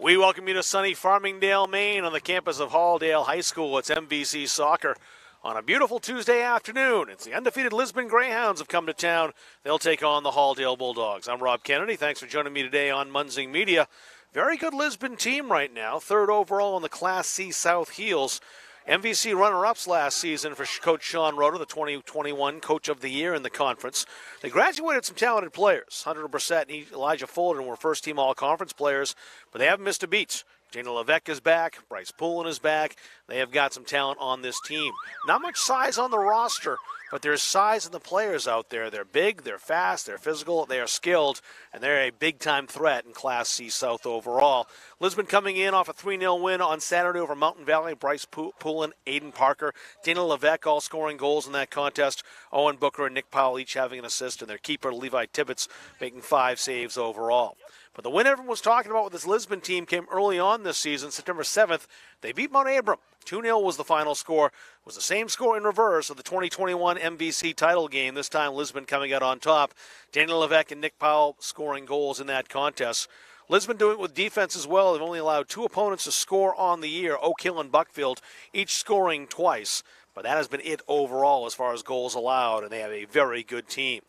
We welcome you to sunny Farmingdale, Maine on the campus of Halldale High School. It's MVC Soccer on a beautiful Tuesday afternoon. It's the undefeated Lisbon Greyhounds have come to town. They'll take on the Halldale Bulldogs. I'm Rob Kennedy. Thanks for joining me today on Munzing Media. Very good Lisbon team right now. Third overall on the Class C South Heels. MVC runner-ups last season for Coach Sean Rhoda, the 2021 Coach of the Year in the conference. They graduated some talented players. Hunter Brissett and Elijah Fullerton were first-team all-conference players, but they haven't missed a beat. Jana Levesque is back. Bryce Poulin is back. They have got some talent on this team. Not much size on the roster, but there's size in the players out there. They're big, they're fast, they're physical, they are skilled, and they're a big-time threat in Class C South overall. Lisbon coming in off a 3-0 win on Saturday over Mountain Valley. Bryce Poulin, Aiden Parker, Dana Levesque all scoring goals in that contest. Owen Booker and Nick Powell each having an assist, and their keeper, Levi Tibbetts, making 5 saves overall. But the win everyone was talking about with this Lisbon team came early on this season, September 7th. They beat Mount Abram. 2-0 was the final score. It was the same score in reverse of the 2021 MVC title game, this time Lisbon coming out on top. Daniel Levesque and Nick Powell scoring goals in that contest. Lisbon doing it with defense as well. They've only allowed 2 opponents to score on the year, Oak Hill and Buckfield, each scoring twice. But that has been it overall as far as goals allowed, and they have a very good team.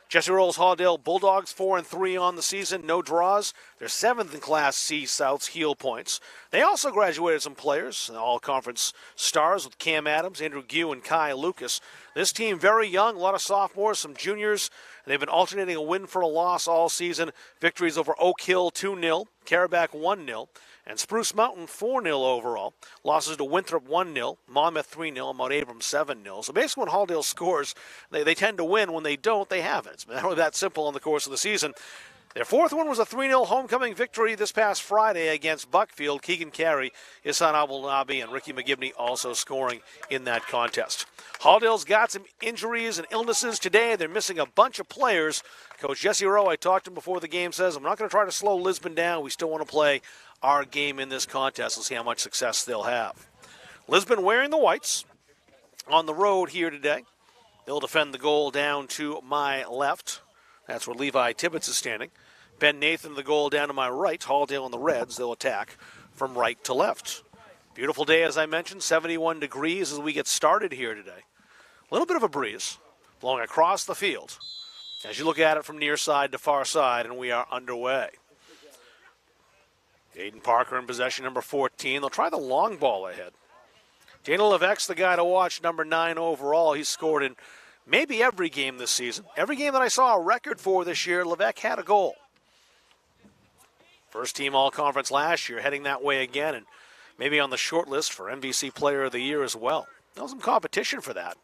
Jesse Rolls Halldale Bulldogs 4-3 on the season, no draws. They're 7th in Class C South's heel points. They also graduated some players, all-conference stars with Cam Adams, Andrew Gue, and Kai Lucas. This team very young, a lot of sophomores, some juniors. They've been alternating a win for a loss all season. Victories over Oak Hill 2-0, Carabac 1-0, and Spruce Mountain 4-0 overall. Losses to Winthrop 1-0, Monmouth 3-0, and Mount Abram 7-0. So basically when Halldale scores, they tend to win. When they don't, they haven't. It's been really that simple in the course of the season. Their fourth one was a 3-0 homecoming victory this past Friday against Buckfield. Keegan Carey, Isan Abulnabi, and Ricky McGibney also scoring in that contest. Halldale's got some injuries and illnesses today. They're missing a bunch of players. Coach Jesse Rowe, I talked to him before the game, says, I'm not going to try to slow Lisbon down. We still want to play our game in this contest. We'll see how much success they'll have. Lisbon wearing the whites on the road here today. They'll defend the goal down to my left. That's where Levi Tibbetts is standing. Ben Nathan, the goal down to my right. Halldale and the Reds, they'll attack from right to left. Beautiful day, as I mentioned, 71 degrees as we get started here today. A little bit of a breeze blowing across the field as you look at it from near side to far side, and we are underway. Aiden Parker in possession, number 14. They'll try the long ball ahead. Daniel Levesque's the guy to watch, number 9 overall. He's scored in maybe every game this season. Every game that I saw a record for this year, Levesque had a goal. First team all-conference last year, heading that way again, and maybe on the short list for MVC Player of the Year as well. There's some competition for that.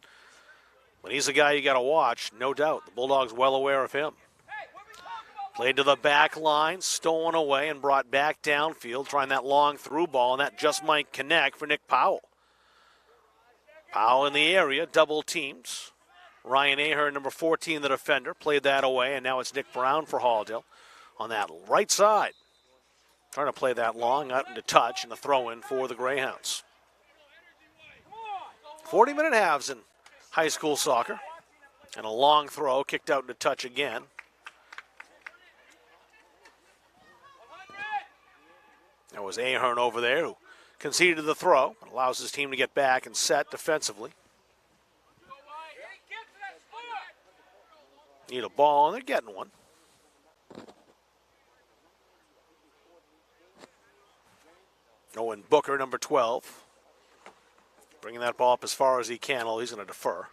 But he's the guy you got to watch, no doubt. The Bulldogs well aware of him. Played to the back line, stolen away and brought back downfield, trying that long through ball, and that just might connect for Nick Powell. Powell in the area, double teams. Ryan Ahern, number 14, the defender, played that away, and now it's Nick Brown for Halldale on that right side. Trying to play that long, out into touch, and a throw-in for the Greyhounds. 40-minute halves in high school soccer. And a long throw, kicked out into touch again. That was Ahern over there who conceded the throw. Allows his team to get back and set defensively. Need a ball, and they're getting one. Owen Booker, number 12. Bringing that ball up as far as he can. Well, he's going to defer.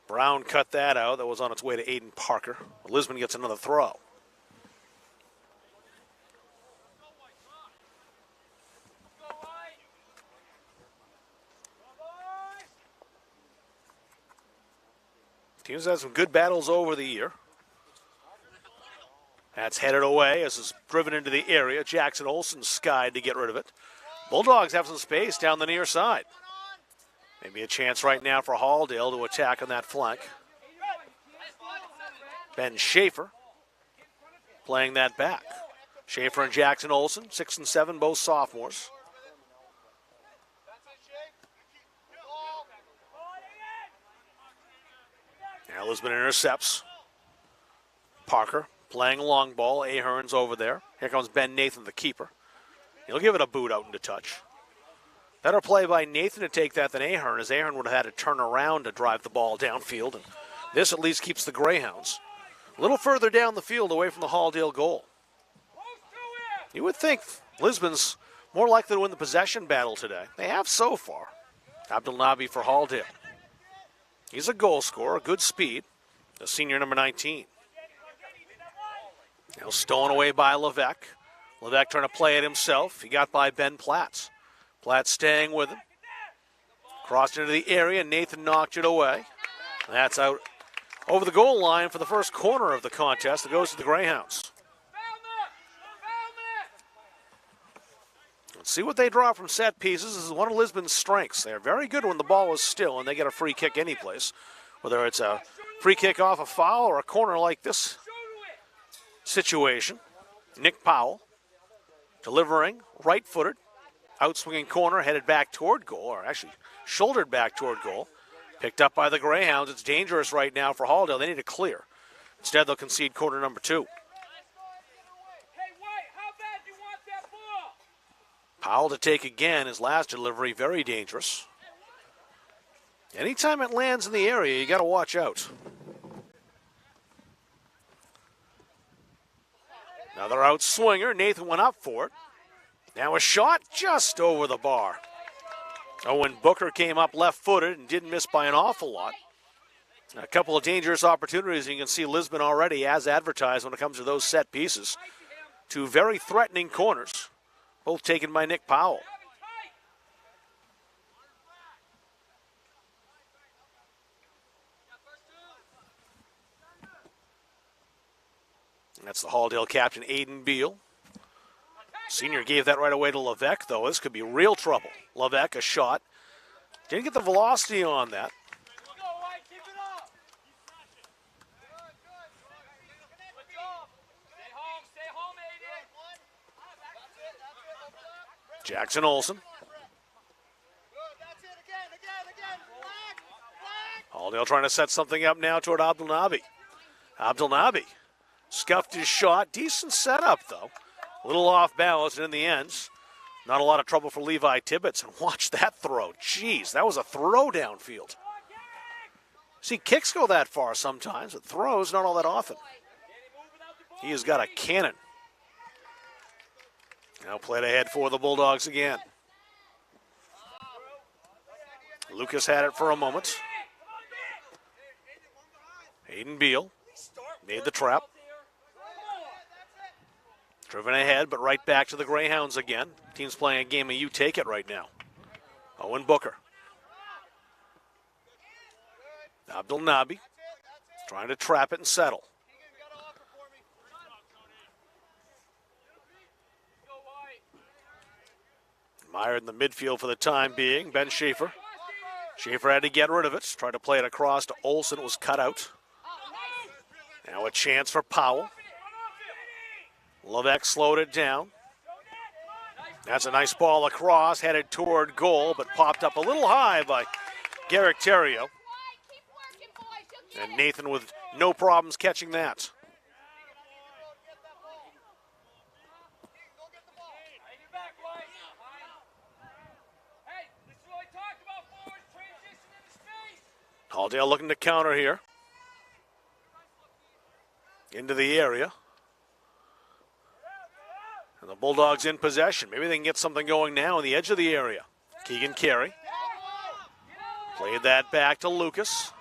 Brown cut that out. That was on its way to Aiden Parker. Lisbon gets another throw. Teams had some good battles over the year. That's headed away as it's driven into the area. Jackson Olsen skied to get rid of it. Bulldogs have some space down the near side. Maybe a chance right now for Halldale to attack on that flank. Ben Schaefer playing that back. Schaefer and Jackson Olsen, 6 and 7, both sophomores. Now Lisbon intercepts. Parker playing long ball. Ahern's over there. Here comes Ben Nathan, the keeper. He'll give it a boot out into touch. Better play by Nathan to take that than Ahern, as Ahern would have had to turn around to drive the ball downfield. And this at least keeps the Greyhounds a little further down the field away from the Halldale goal. You would think Lisbon's more likely to win the possession battle today. They have so far. Abdelnabi for Halldale. He's a goal scorer, good speed. The senior number 19. Now stolen away by Levesque. Levesque trying to play it himself. He got by Ben Platts. Platts staying with him. Crossed into the area. Nathan knocked it away. That's out over the goal line for the first corner of the contest. It goes to the Greyhounds. Let's see what they draw from set pieces. This is one of Lisbon's strengths. They're very good when the ball is still and they get a free kick any place. Whether it's a free kick off a foul or a corner like this situation. Nick Powell delivering, right-footed, outswinging corner, headed back toward goal, or actually shouldered back toward goal. Picked up by the Greyhounds. It's dangerous right now for Halldale. They need to clear. Instead, they'll concede quarter number 2. Powell to take again. His last delivery, very dangerous. Anytime it lands in the area, you got to watch out. Another outswinger. Nathan went up for it. Now a shot just over the bar. Owen Booker came up left-footed and didn't miss by an awful lot. A couple of dangerous opportunities. You can see Lisbon already, as advertised, when it comes to those set pieces. 2 very threatening corners, both taken by Nick Powell. That's the Halldale captain, Aiden Beal. Senior gave that right away to Levesque, though. This could be real trouble. Levesque, a shot. Didn't get the velocity on that. Jackson Olsen. Halldale trying to set something up now toward Abdelnabi. Abdelnabi scuffed his shot. Decent setup, though. A little off balance, and in the end, not a lot of trouble for Levi Tibbetts. And watch that throw. Jeez, that was a throw downfield. See, kicks go that far sometimes, but throws not all that often. He has got a cannon. Now played ahead for the Bulldogs again. Lucas had it for a moment. Aiden Beal made the trap. Driven ahead, but right back to the Greyhounds again. Team's playing a game of you take it right now. Owen Booker. Abdelnabi trying to trap it and settle. Mired in the midfield for the time being. Ben Schaefer. Schaefer had to get rid of it. Tried to play it across to Olsen. It was cut out. Now a chance for Powell. Levesque slowed it down. That's a nice ball across, headed toward goal, but popped up a little high by Garrick Terrio. And Nathan with no problems catching that. Halldale looking to counter here. Into the area. And the Bulldogs in possession. Maybe they can get something going now on the edge of the area. Keegan Carey. Played that back to Lucas.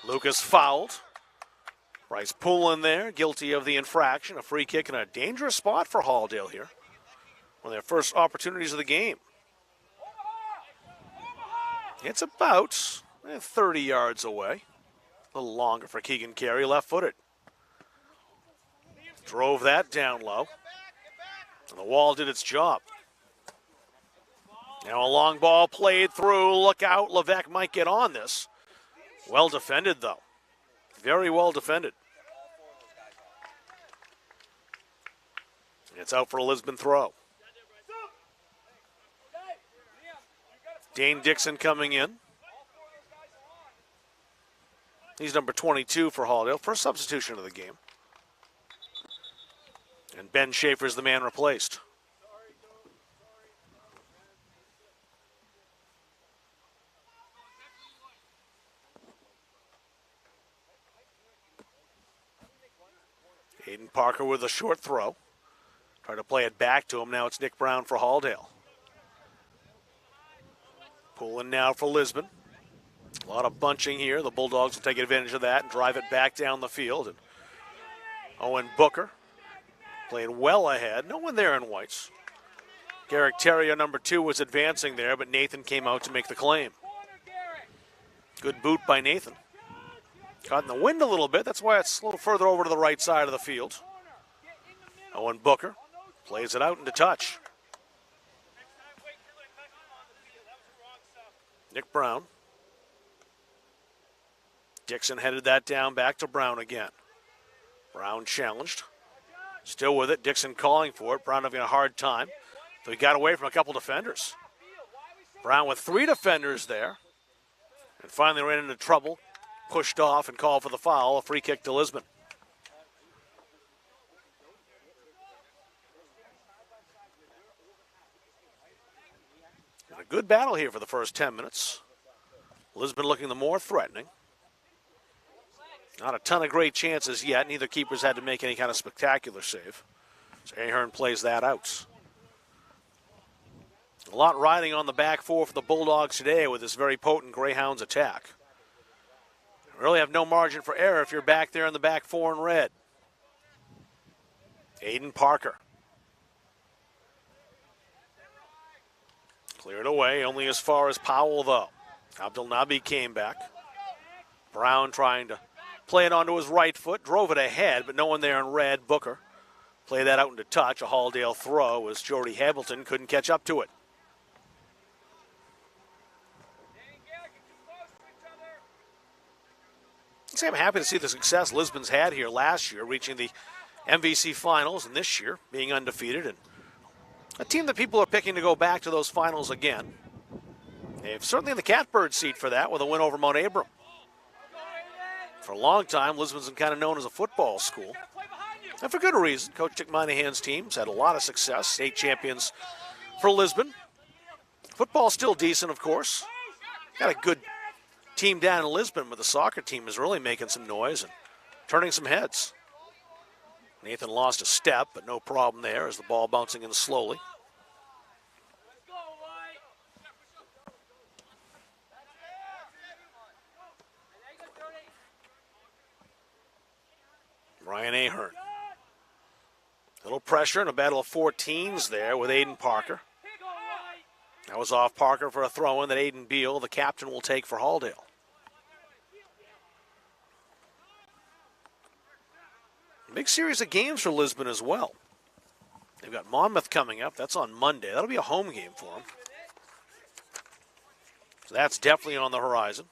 Lucas fouled. Bryce Poulin there, guilty of the infraction. A free kick in a dangerous spot for Halldale here. One of their first opportunities of the game. It's about 30 yards away. A little longer for Keegan Carey, left-footed. Drove that down low. And the wall did its job. Now a long ball played through. Look out, Levesque might get on this. Well defended, though. Very well defended. It's out for a Lisbon throw. Dane Dixon coming in. He's number 22 for Halldale. First substitution of the game. And Ben Schaefer's the man replaced. Aiden Parker with a short throw. Try to play it back to him. Now it's Nick Brown for Halldale. Pulling now for Lisbon. A lot of bunching here. The Bulldogs will take advantage of that and drive it back down the field. And Owen Booker playing well ahead. No one there in whites. Garrick Terrier, number 2, was advancing there, but Nathan came out to make the claim. Good boot by Nathan. Caught in the wind a little bit. That's why it's a little further over to the right side of the field. Owen Booker plays it out into touch. Nick Brown. Dixon headed that down back to Brown again. Brown challenged. Still with it. Dixon calling for it. Brown having a hard time. So he got away from a couple defenders. Brown with 3 defenders there. And finally ran into trouble. Pushed off and called for the foul. A free kick to Lisbon. And a good battle here for the first 10 minutes. Lisbon looking the more threatening. Not a ton of great chances yet. Neither keepers had to make any kind of spectacular save. So Ahern plays that out. A lot riding on the back four for the Bulldogs today with this very potent Greyhounds attack. You really have no margin for error if you're back there in the back four in red. Aiden Parker. Cleared away, only as far as Powell though. Abdul Nabi came back. Brown trying to play it onto his right foot, drove it ahead, but no one there in red. Booker played that out into touch. A Halldale throw as Jody Hamilton couldn't catch up to it. I'm happy to see the success Lisbon's had here last year, reaching the MVC finals, and this year being undefeated. And a team that people are picking to go back to those finals again. They've certainly in the catbird seat for that with a win over Mount Abram. For a long time, Lisbon's been kind of known as a football school. And for good reason. Coach Dick Moynihan's team's had a lot of success. 8 champions for Lisbon. Football's still decent, of course. Got a good team down in Lisbon, but the soccer team is really making some noise and turning some heads. Nathan lost a step, but no problem there as the ball bouncing in slowly. Ryan Ahern. Little pressure and a battle of 14s there with Aiden Parker. That was off Parker for a throw-in that Aiden Beal, the captain, will take for Halldale. Big series of games for Lisbon as well. They've got Monmouth coming up. That's on Monday. That'll be a home game for them. So that's definitely on the horizon.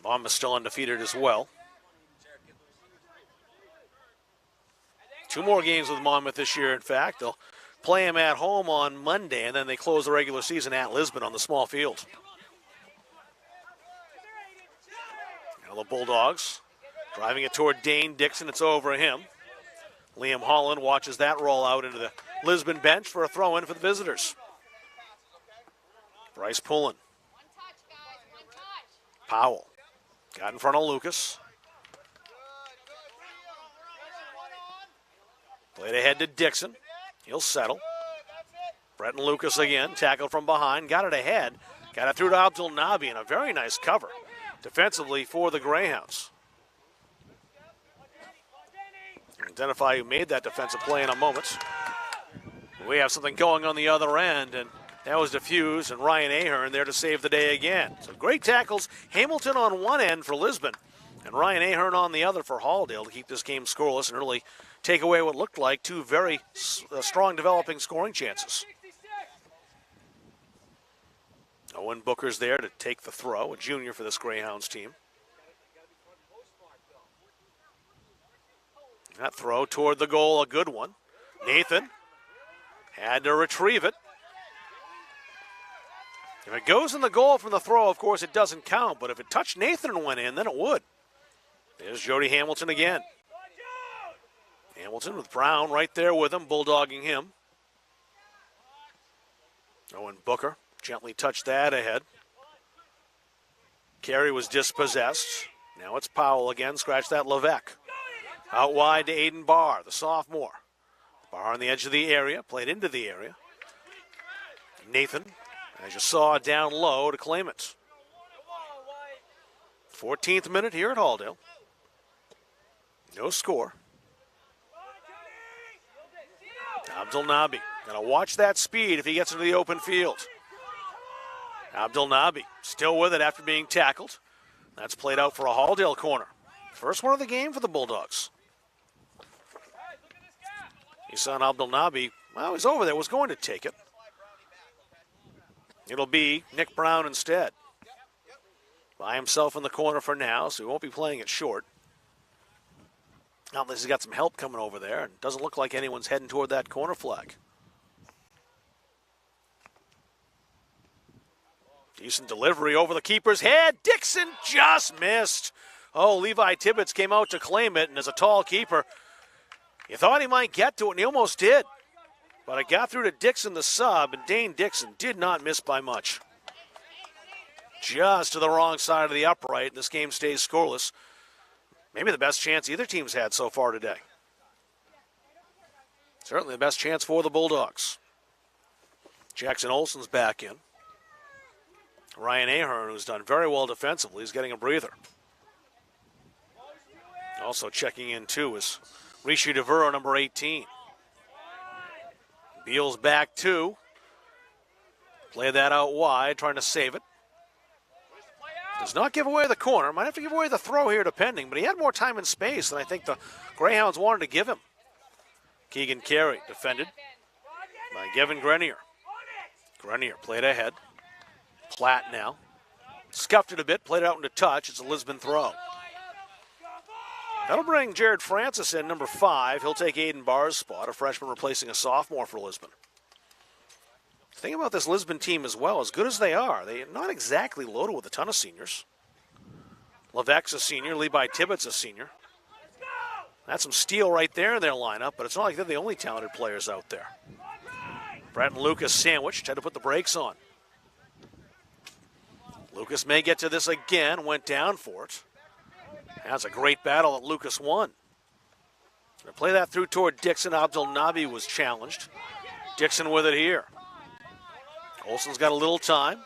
Monmouth still undefeated as well. 2 more games with Monmouth this year, in fact. They'll play them at home on Monday, and then they close the regular season at Lisbon on the small field. Now the Bulldogs driving it toward Dane Dixon. It's over him. Liam Holland watches that roll out into the Lisbon bench for a throw-in for the visitors. Bryce Pullen. Powell got in front of Lucas. Played ahead to Dixon. He'll settle. Breton Lucas again, tackled from behind, got it ahead. Got it through to Abdul Nabi, and a very nice cover defensively for the Greyhounds. Identify who made that defensive play in a moment. We have something going on the other end, and that was diffused, and Ryan Ahern there to save the day again. So great tackles. Hamilton on one end for Lisbon, and Ryan Ahern on the other for Halldale to keep this game scoreless and really take away what looked like 2 very strong developing scoring chances. Owen Booker's there to take the throw, a junior for this Greyhounds team. That throw toward the goal, a good one. Nathan had to retrieve it. If it goes in the goal from the throw, of course, it doesn't count. But if it touched Nathan and went in, then it would. There's Jody Hamilton again. Hamilton with Brown right there with him, bulldogging him. Owen Booker gently touched that ahead. Carey was dispossessed. Now it's Powell again. Scratch that Levesque. Out wide to Aiden Barr, the sophomore. Barr on the edge of the area, played into the area. Nathan, as you saw, down low to claim it. 14th minute here at Halldale. No score. Abdul Nabi. Gonna watch that speed if he gets into the open field. Abdul Nabi still with it after being tackled. That's played out for a Halldale corner. First one of the game for the Bulldogs. Isan Abdul Nabi, well, he's over there, was going to take it. It'll be Nick Brown instead. By himself in the corner for now, so he won't be playing it short. Not unless he's got some help coming over there, and doesn't look like anyone's heading toward that corner flag. Decent delivery over the keeper's head. Dixon just missed. Oh, Levi Tibbetts came out to claim it, and as a tall keeper, you thought he might get to it, and he almost did. But it got through to Dixon, the sub, and Dane Dixon did not miss by much. Just to the wrong side of the upright, this game stays scoreless. Maybe the best chance either team's had so far today. Certainly the best chance for the Bulldogs. Jackson Olsen's back in. Ryan Ahern, who's done very well defensively, is getting a breather. Also checking in, too, is Rishi DeVero, number 18. Beal's back, too. Play that out wide, trying to save it. Does not give away the corner. Might have to give away the throw here, depending, but he had more time and space than I think the Greyhounds wanted to give him. Keegan Carey defended by Gavin Grenier. Grenier played ahead. Platt now. Scuffed it a bit, played it out into touch. It's a Lisbon throw. That'll bring Jared Francis in, number 5. He'll take Aiden Barr's spot, a freshman replacing a sophomore for Lisbon. The thing about this Lisbon team as well, as good as they are, they're not exactly loaded with a ton of seniors. Levesque's a senior, Levi Tibbetts a senior. That's some steel right there in their lineup, but it's not like they're the only talented players out there. Brett and Lucas sandwiched, had to put the brakes on. Lucas may get to this again, went down for it. That's a great battle that Lucas won. Gonna play that through toward Dixon. Abdul Nabi was challenged. Dixon with it here. Olsen's got a little time.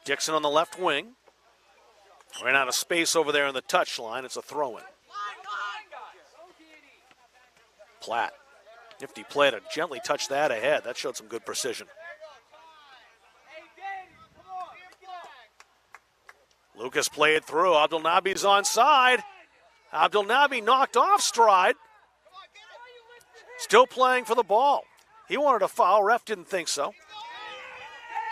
Dixon on the left wing. Ran out of space over there in the touchline. It's a throw-in. Platt. Nifty play to gently touch that ahead. That showed some good precision. Lucas played through. Abdul Nabi's onside. Abdul Nabi knocked off stride. Still playing for the ball. He wanted a foul. Ref didn't think so.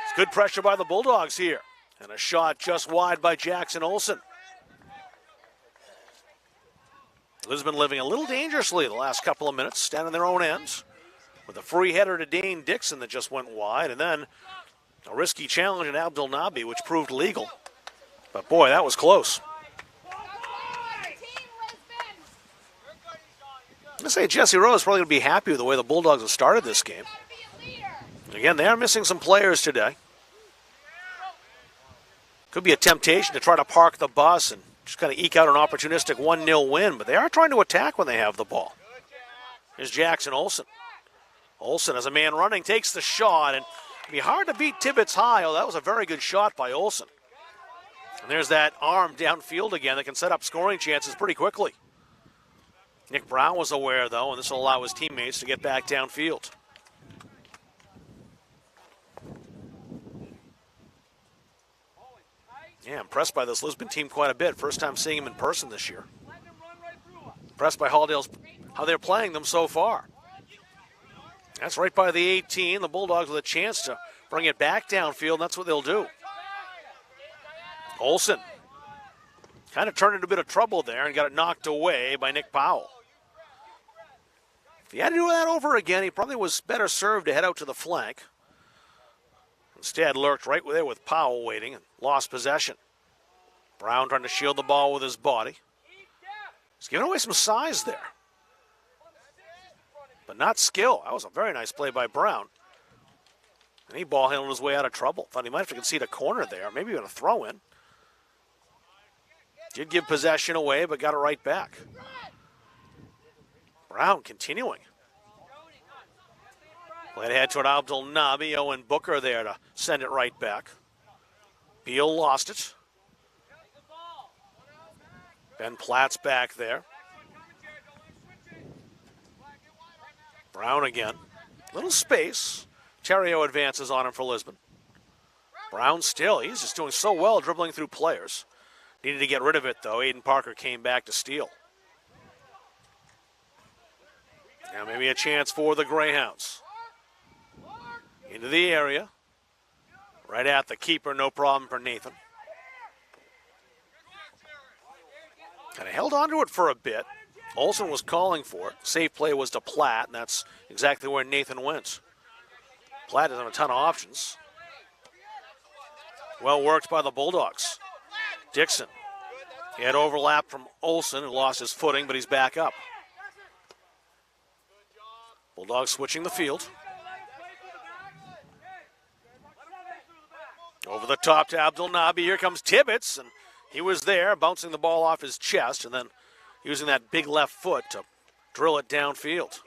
It's good pressure by the Bulldogs here. And a shot just wide by Jackson Olsen. Lisbon living a little dangerously the last couple of minutes, standing their own ends. With a free header to Dane Dixon that just went wide. And then a risky challenge at Abdul Nabi, which proved legal. But boy, that was close. I'm going to say Jesse Rowe is probably going to be happy with the way the Bulldogs have started this game. Again, they are missing some players today. Could be a temptation to try to park the bus and just kind of eke out an opportunistic 1-0 win, but they are trying to attack when they have the ball. Here's Jackson Olsen. Olsen, as a man running, takes the shot, and it'd be hard to beat Tibbetts high. Oh, that was a very good shot by Olsen. And there's that arm downfield again that can set up scoring chances pretty quickly. Nick Brown was aware, though, and this will allow his teammates to get back downfield. Yeah, impressed by this Lisbon team quite a bit. First time seeing him in person this year. Impressed by Halldale's, how they're playing them so far. That's right by the 18. The Bulldogs with a chance to bring it back downfield, and that's what they'll do. Olsen kind of turned into a bit of trouble there and got it knocked away by Nick Powell. If he had to do that over again, he probably was better served to head out to the flank. Instead, lurked right there with Powell waiting and lost possession. Brown trying to shield the ball with his body. He's giving away some size there. but not skill. That was a very nice play by Brown. And he ball handled his way out of trouble. Thought he might have to concede a corner there, maybe even a throw in. Did give possession away, but got it right back. Brown continuing. Played ahead toward Abdul Nabi. Owen Booker there to send it right back. Beal lost it. Ben Platt's back there. Brown again. Little space. Terrio advances on him for Lisbon. Brown still. He's just doing so well dribbling through players. Needed to get rid of it, though. Aiden Parker came back to steal. Now maybe a chance for the Greyhounds. Into the area. Right at the keeper, no problem for Nathan. Kind of held on to it for a bit. Olsen was calling for it. Safe play was to Platt, and that's exactly where Nathan went. Platt doesn't have a ton of options. Well worked by the Bulldogs. Dixon. He had overlap from Olsen, who lost his footing, but he's back up. Bulldogs switching the field. Over the top to Abdul Nabi. Here comes Tibbetts, and he was there, bouncing the ball off his chest, and then using that big left foot to drill it downfield.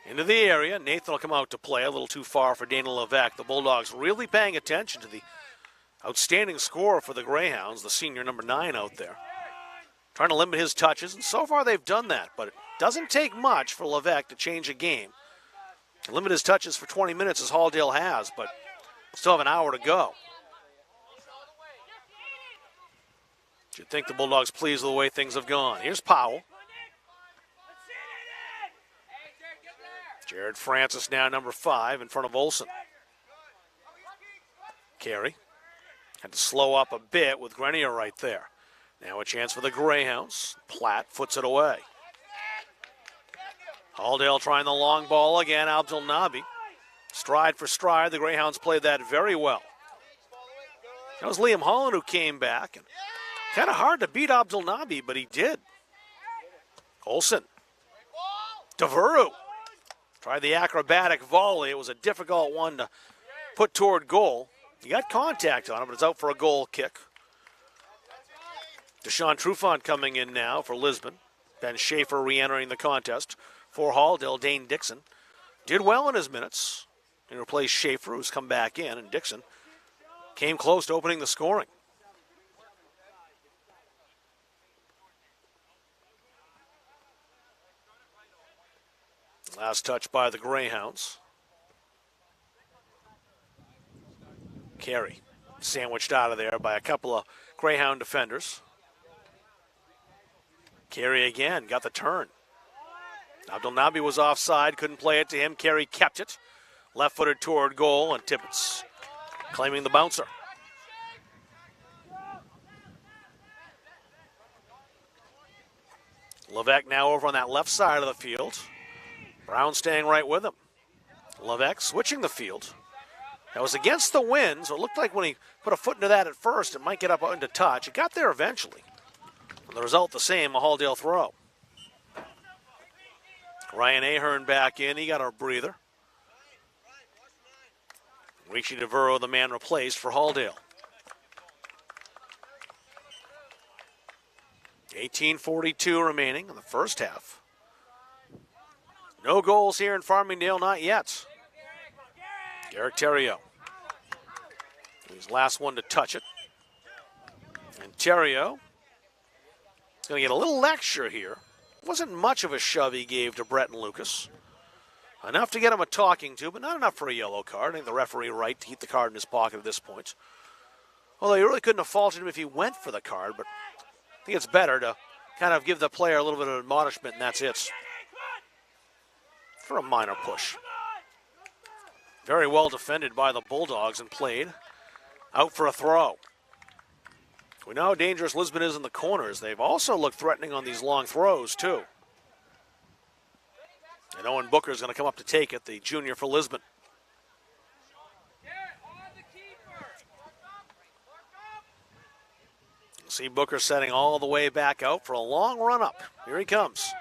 Into the area. Nathan will come out to play, a little too far for Daniel Levesque. The Bulldogs really paying attention to the outstanding scorer for the Greyhounds, the senior number 9 out there. Trying to limit his touches, and so far they've done that, but it doesn't take much for Levesque to change a game. Limit his touches for 20 minutes as Halldale has, but still have an hour to go. You'd think the Bulldogs pleased with the way things have gone. Here's Powell. Jared Francis now number 5 in front of Olsen. Carey had to slow up a bit with Grenier right there. Now a chance for the Greyhounds. Platt foots it away. Halldale trying the long ball again. Abdul Nabi. Stride for stride. The Greyhounds played that very well. That was Liam Holland who came back. And kind of hard to beat Abdul Nabi, but he did. Olsen. Devereaux. Tried the acrobatic volley. It was a difficult one to put toward goal. He got contact on it, but it's out for a goal kick. Deshaun Trufant coming in now for Lisbon. Ben Schaefer re-entering the contest for Halldale. Dane Dixon did well in his minutes. He replaced Schaefer, who's come back in, and Dixon came close to opening the scoring. Last touch by the Greyhounds. Carey sandwiched out of there by a couple of Greyhound defenders. Carey again got the turn. Abdul Nabi was offside, couldn't play it to him. Carey kept it. Left-footed toward goal, and Tibbetts claiming the bouncer. Levesque now over on that left side of the field. Brown staying right with him. Levesque switching the field. That was against the wind, so it looked like when he put a foot into that at first, it might get up into touch. It got there eventually. And the result the same, a Halldale throw. Ryan Ahern back in. He got a breather. Richie Devereaux, the man replaced for Halldale. 18:42 remaining in the first half. No goals here in Farmingdale, not yet. Garrick Terrio. He's the last one to touch it. And Terrio is going to get a little lecture here. Wasn't much of a shove he gave to Brett and Lucas. Enough to get him a talking to, but not enough for a yellow card. I think the referee right to keep the card in his pocket at this point. Although you really couldn't have faulted him if he went for the card, but I think it's better to kind of give the player a little bit of admonishment, and that's it. For a minor push. Very well defended by the Bulldogs and played. Out for a throw. We know how dangerous Lisbon is in the corners. They've also looked threatening on these long throws, too. And Owen Booker is going to come up to take it, the junior for Lisbon. You see Booker setting all the way back out for a long run up. Here he comes.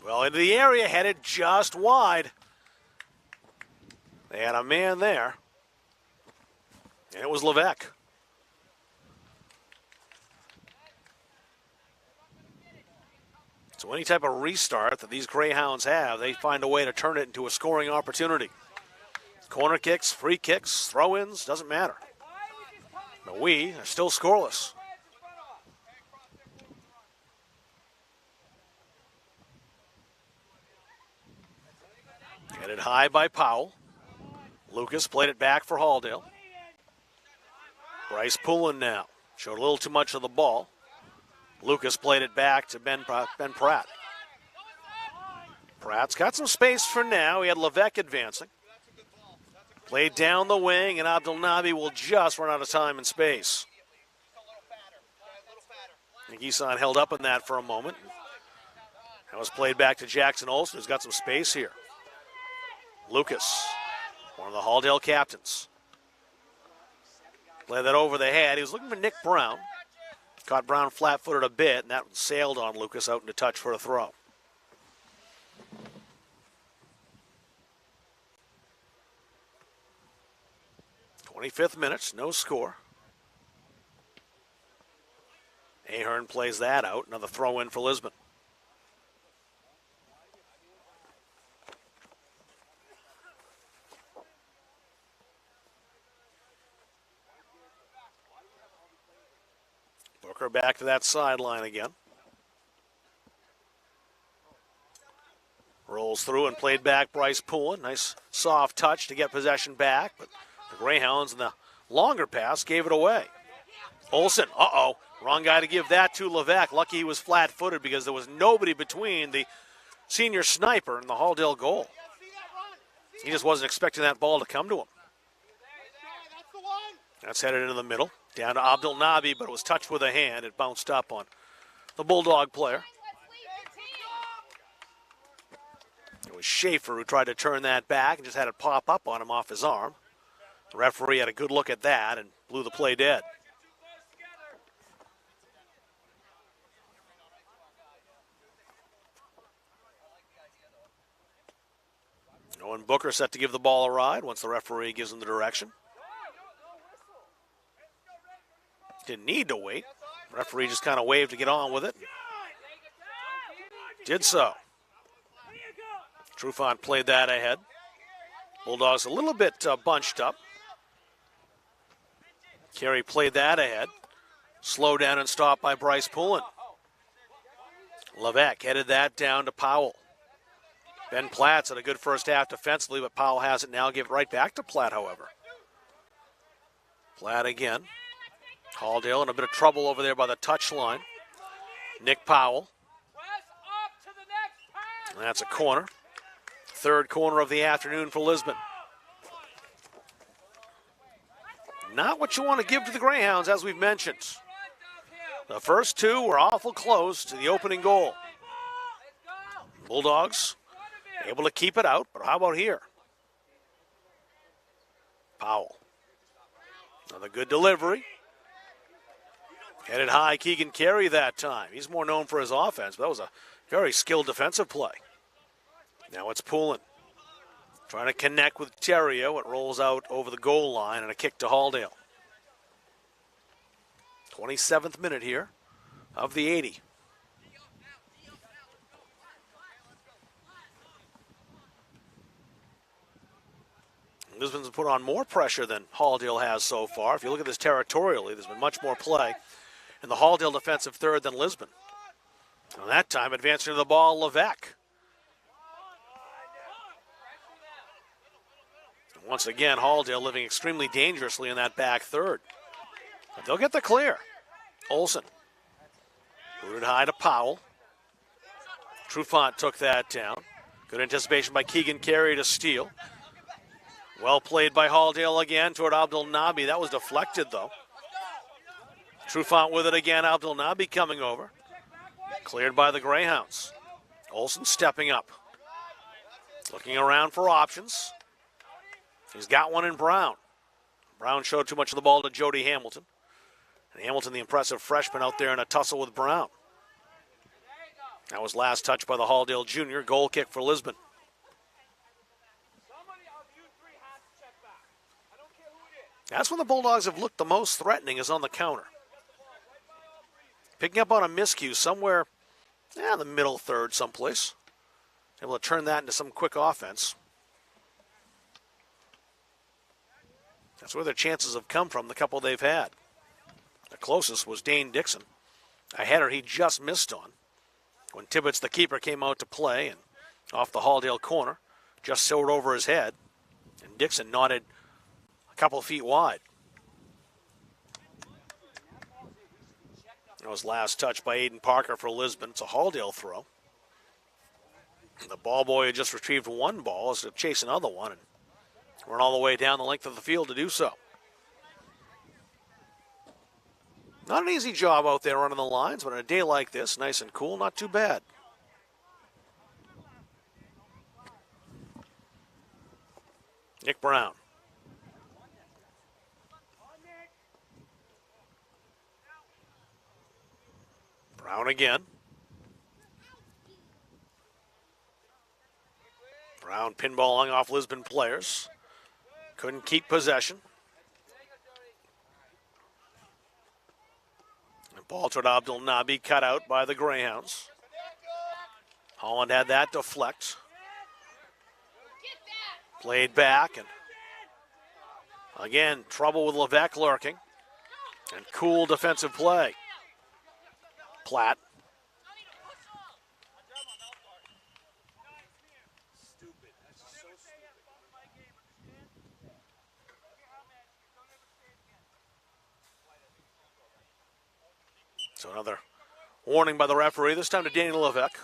Well, into the area, headed just wide. They had a man there, and it was Levesque. So any type of restart that these Greyhounds have, they find a way to turn it into a scoring opportunity. Corner kicks, free kicks, throw-ins, doesn't matter. But we are still scoreless. Headed high by Powell. Lucas played it back for Halldale. Bryce Poulin now. Showed a little too much of the ball. Lucas played it back to Ben Pratt. Pratt's got some space for now. He had Levesque advancing. Played down the wing, and Abdelnabi will just run out of time and space. Gisan held up in that for a moment. That was played back to Jackson Olsen, who's got some space here. Lucas, one of the Halldale captains. Played that over the head. He was looking for Nick Brown. Caught Brown flat-footed a bit, and that sailed on Lucas out into touch for a throw. "25th minute, no score. Ahern plays that out. Another throw-in for Lisbon. Booker back to that sideline again. Rolls through and played back Bryce Poulin. Nice soft touch to get possession back, but the Greyhounds in the longer pass gave it away. Olsen, wrong guy to give that to Levesque. Lucky he was flat-footed because there was nobody between the senior sniper and the Halldale goal. He just wasn't expecting that ball to come to him. That's headed into the middle. Down to Abdelnabi, but it was touched with a hand. It bounced up on the Bulldog player. It was Schaefer who tried to turn that back and just had it pop up on him off his arm. The referee had a good look at that and blew the play dead. Owen Booker set to give the ball a ride once the referee gives him the direction. Didn't need to wait. The referee just kind of waved to get on with it. Did so. Trufant played that ahead. Bulldogs a little bit bunched up. Carey played that ahead. Slowed down and stopped by Bryce Poulin. Levesque headed that down to Powell. Ben Platt's had a good first half defensively, but Powell has it now. Give it right back to Platt, however. Platt again. Halldale in a bit of trouble over there by the touchline. Nick Powell. And that's a corner. Third corner of the afternoon for Lisbon. Not what you want to give to the Greyhounds, as we've mentioned. The first two were awful close to the opening goal. Bulldogs able to keep it out, but how about here? Powell. Another good delivery. Headed high, Keegan Carey that time. He's more known for his offense, but that was a very skilled defensive play. Now it's Poulin. Trying to connect with Terrio. It rolls out over the goal line and a kick to Halldale. 27th minute here of the 80. Lisbon's put on more pressure than Halldale has so far. If you look at this territorially, there's been much more play in the Halldale defensive third than Lisbon. And that time, advancing to the ball, Levesque. Once again, Halldale living extremely dangerously in that back third. But they'll get the clear. Olsen. Booted high to Powell. Trufant took that down. Good anticipation by Keegan Carey to steal. Well played by Halldale again toward Abdelnabi. That was deflected, though. Trufant with it again. Abdelnabi coming over. Cleared by the Greyhounds. Olsen stepping up. Looking around for options. He's got one in Brown. Brown showed too much of the ball to Jody Hamilton. And Hamilton, the impressive freshman, out there in a tussle with Brown. That was last touch by the Halldale junior. Goal kick for Lisbon. That's when the Bulldogs have looked the most threatening, is on the counter. Picking up on a miscue somewhere in the middle third someplace. Able to turn that into some quick offense. That's where their chances have come from, the couple they've had. The closest was Dane Dixon. A header he just missed on when Tibbetts, the keeper, came out to play, and off the Halldale corner, just soared over his head, and Dixon nodded a couple feet wide. That was last touch by Aiden Parker for Lisbon. It's a Halldale throw. The ball boy had just retrieved one ball, is to chase another one, and run all the way down the length of the field to do so. Not an easy job out there running the lines, but on a day like this, nice and cool, not too bad. Nick Brown. Brown again. Brown pinballing off Lisbon players. Couldn't keep possession. And ball toward Abdul Nabi, cut out by the Greyhounds. Holland had that deflect. Played back, and again, trouble with Levesque lurking. And cool defensive play. Platt. So another warning by the referee, this time to Daniel Levesque.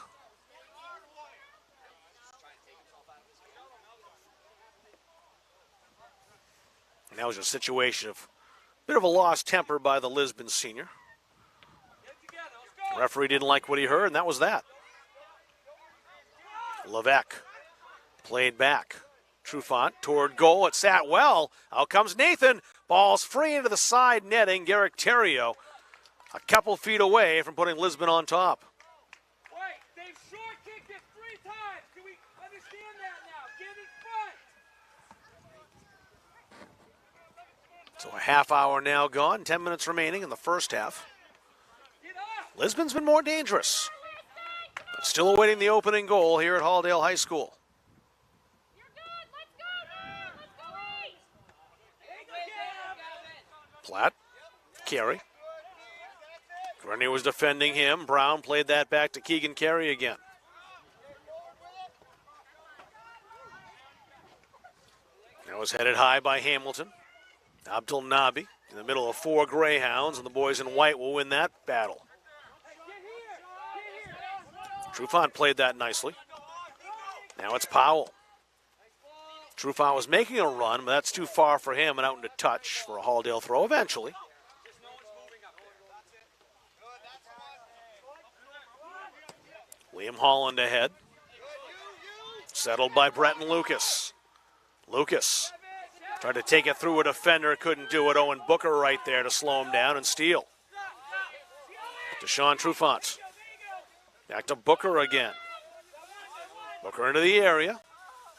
And that was a situation of a bit of a lost temper by the Lisbon senior. The referee didn't like what he heard, and that was that. Levesque played back. Trufant toward goal. It sat well. Out comes Nathan. Ball's free into the side netting. Garrick Terrio a couple feet away from putting Lisbon on top. Wait, they've short kicked it 3 times. Do we understand that now? Get it front. So a half hour now gone. 10 minutes remaining in the first half. Lisbon's been more dangerous, but still awaiting the opening goal here at Halldale High School. Platt, Carey. Grenier was defending him. Brown played that back to Keegan Carey again. That was headed high by Hamilton. Abdul Nabi in the middle of 4 Greyhounds, and the boys in white will win that battle. Trufant played that nicely. Now it's Powell. Trufant was making a run, but that's too far for him and out into touch for a Halldale throw eventually. Liam Holland ahead. Settled by Breton Lucas. Lucas tried to take it through a defender, couldn't do it. Owen Booker right there to slow him down and steal. To Sean Trufant. Back to Booker again. Booker into the area.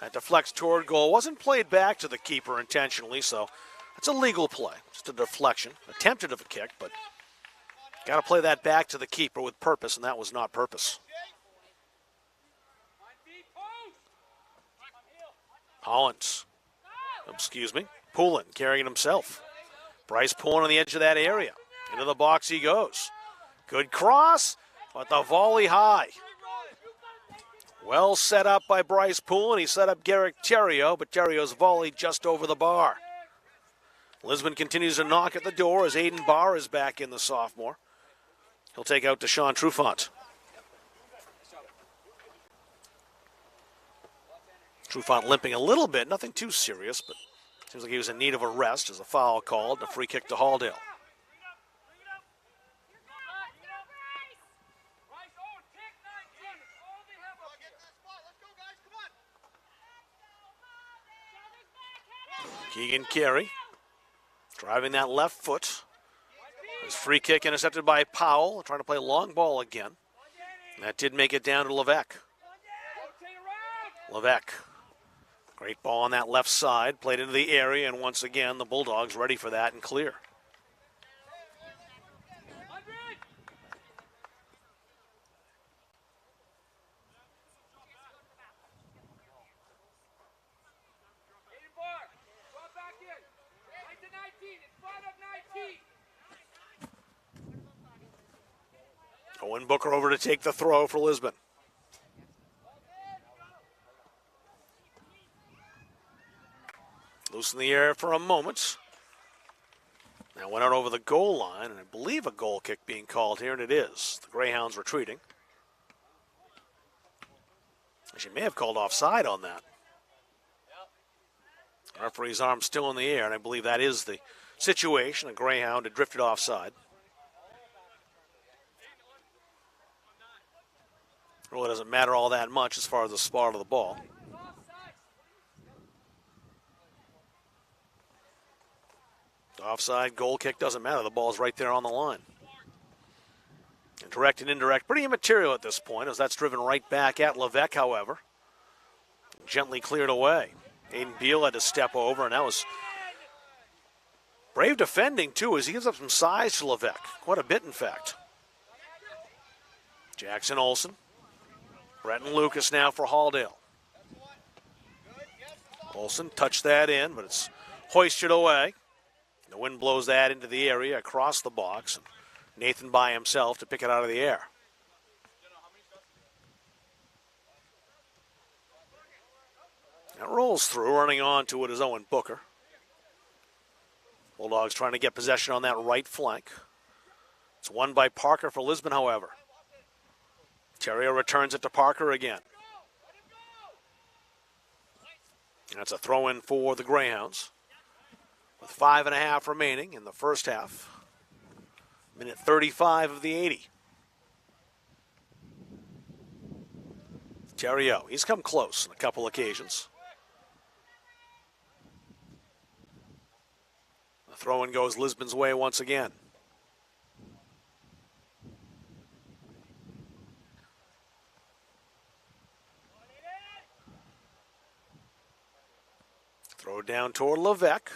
That deflects toward goal. Wasn't played back to the keeper intentionally, so it's a legal play. Just a deflection. Attempted of a kick, but got to play that back to the keeper with purpose, and that was not purpose. Hollins. Poulin carrying it himself. Bryce Poulin on the edge of that area. Into the box he goes. Good cross, but the volley high. Well set up by Bryce Poulin. He set up Garrick Terrio, but Terrio's volley just over the bar. Lisbon continues to knock at the door as Aiden Barr is back in, the sophomore. He'll take out Deshaun Trufant. Trufant limping a little bit, nothing too serious, but seems like he was in need of a rest as a foul called, a free kick to Halldale. Keegan Carey driving that left foot. His free kick intercepted by Powell, trying to play long ball again. That did make it down to Levesque. Levesque. Great ball on that left side. Played into the area, and once again, the Bulldogs ready for that and clear. Owen Booker over to take the throw for Lisbon. Loose in the air for a moment. Now went out over the goal line, and I believe a goal kick being called here, and it is. The Greyhounds retreating. She may have called offside on that. Referee's arm still in the air, and I believe that is the situation. A Greyhound had drifted offside. Really doesn't matter all that much as far as the spot of the ball. Offside, goal kick, doesn't matter. The ball's right there on the line. And direct and indirect, pretty immaterial at this point, as that's driven right back at Levesque, however. Gently cleared away. Aiden Beal had to step over, and that was brave defending, too, as he gives up some size to Levesque. Quite a bit, in fact. Jackson Olsen. Breton Lucas now for Halldale. Olsen touched that in, but it's hoisted away. The wind blows that into the area across the box. And Nathan by himself to pick it out of the air. It rolls through, running on to it is Owen Booker. Bulldogs trying to get possession on that right flank. It's won by Parker for Lisbon, however. Terrio returns it to Parker again. That's a throw-in for the Greyhounds. With 5.5 remaining in the first half. Minute 35 of the 80. Terrio, he's come close on a couple occasions. The throw-in goes Lisbon's way once again. Throw down toward Levesque.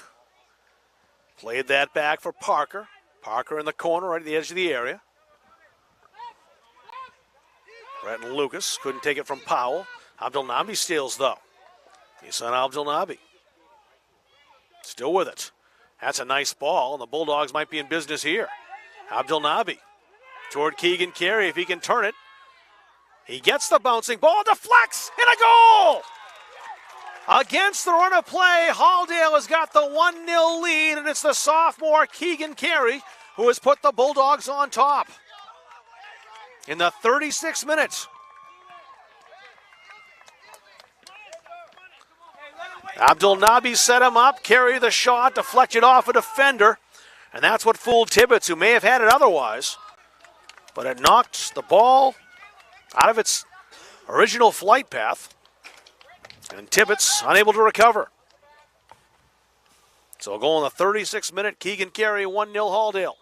Played that back for Parker. Parker in the corner right at the edge of the area. Breton Lucas couldn't take it from Powell. Abdelnabi steals, though. Isan Abdelnabi. Still with it. That's a nice ball, and the Bulldogs might be in business here. Abdelnabi toward Keegan Carey if he can turn it. He gets the bouncing ball, deflects, and a goal! Against the run of play, Halldale has got the 1-0 lead, and it's the sophomore Keegan Carey who has put the Bulldogs on top. In the 36th minute. Abdelnabi set him up, Carey the shot, deflected off a defender, and that's what fooled Tibbetts, who may have had it otherwise. But it knocked the ball out of its original flight path. And Tibbetts unable to recover. So a goal in the 36th minute. Keegan Carey, 1-0 Halldale.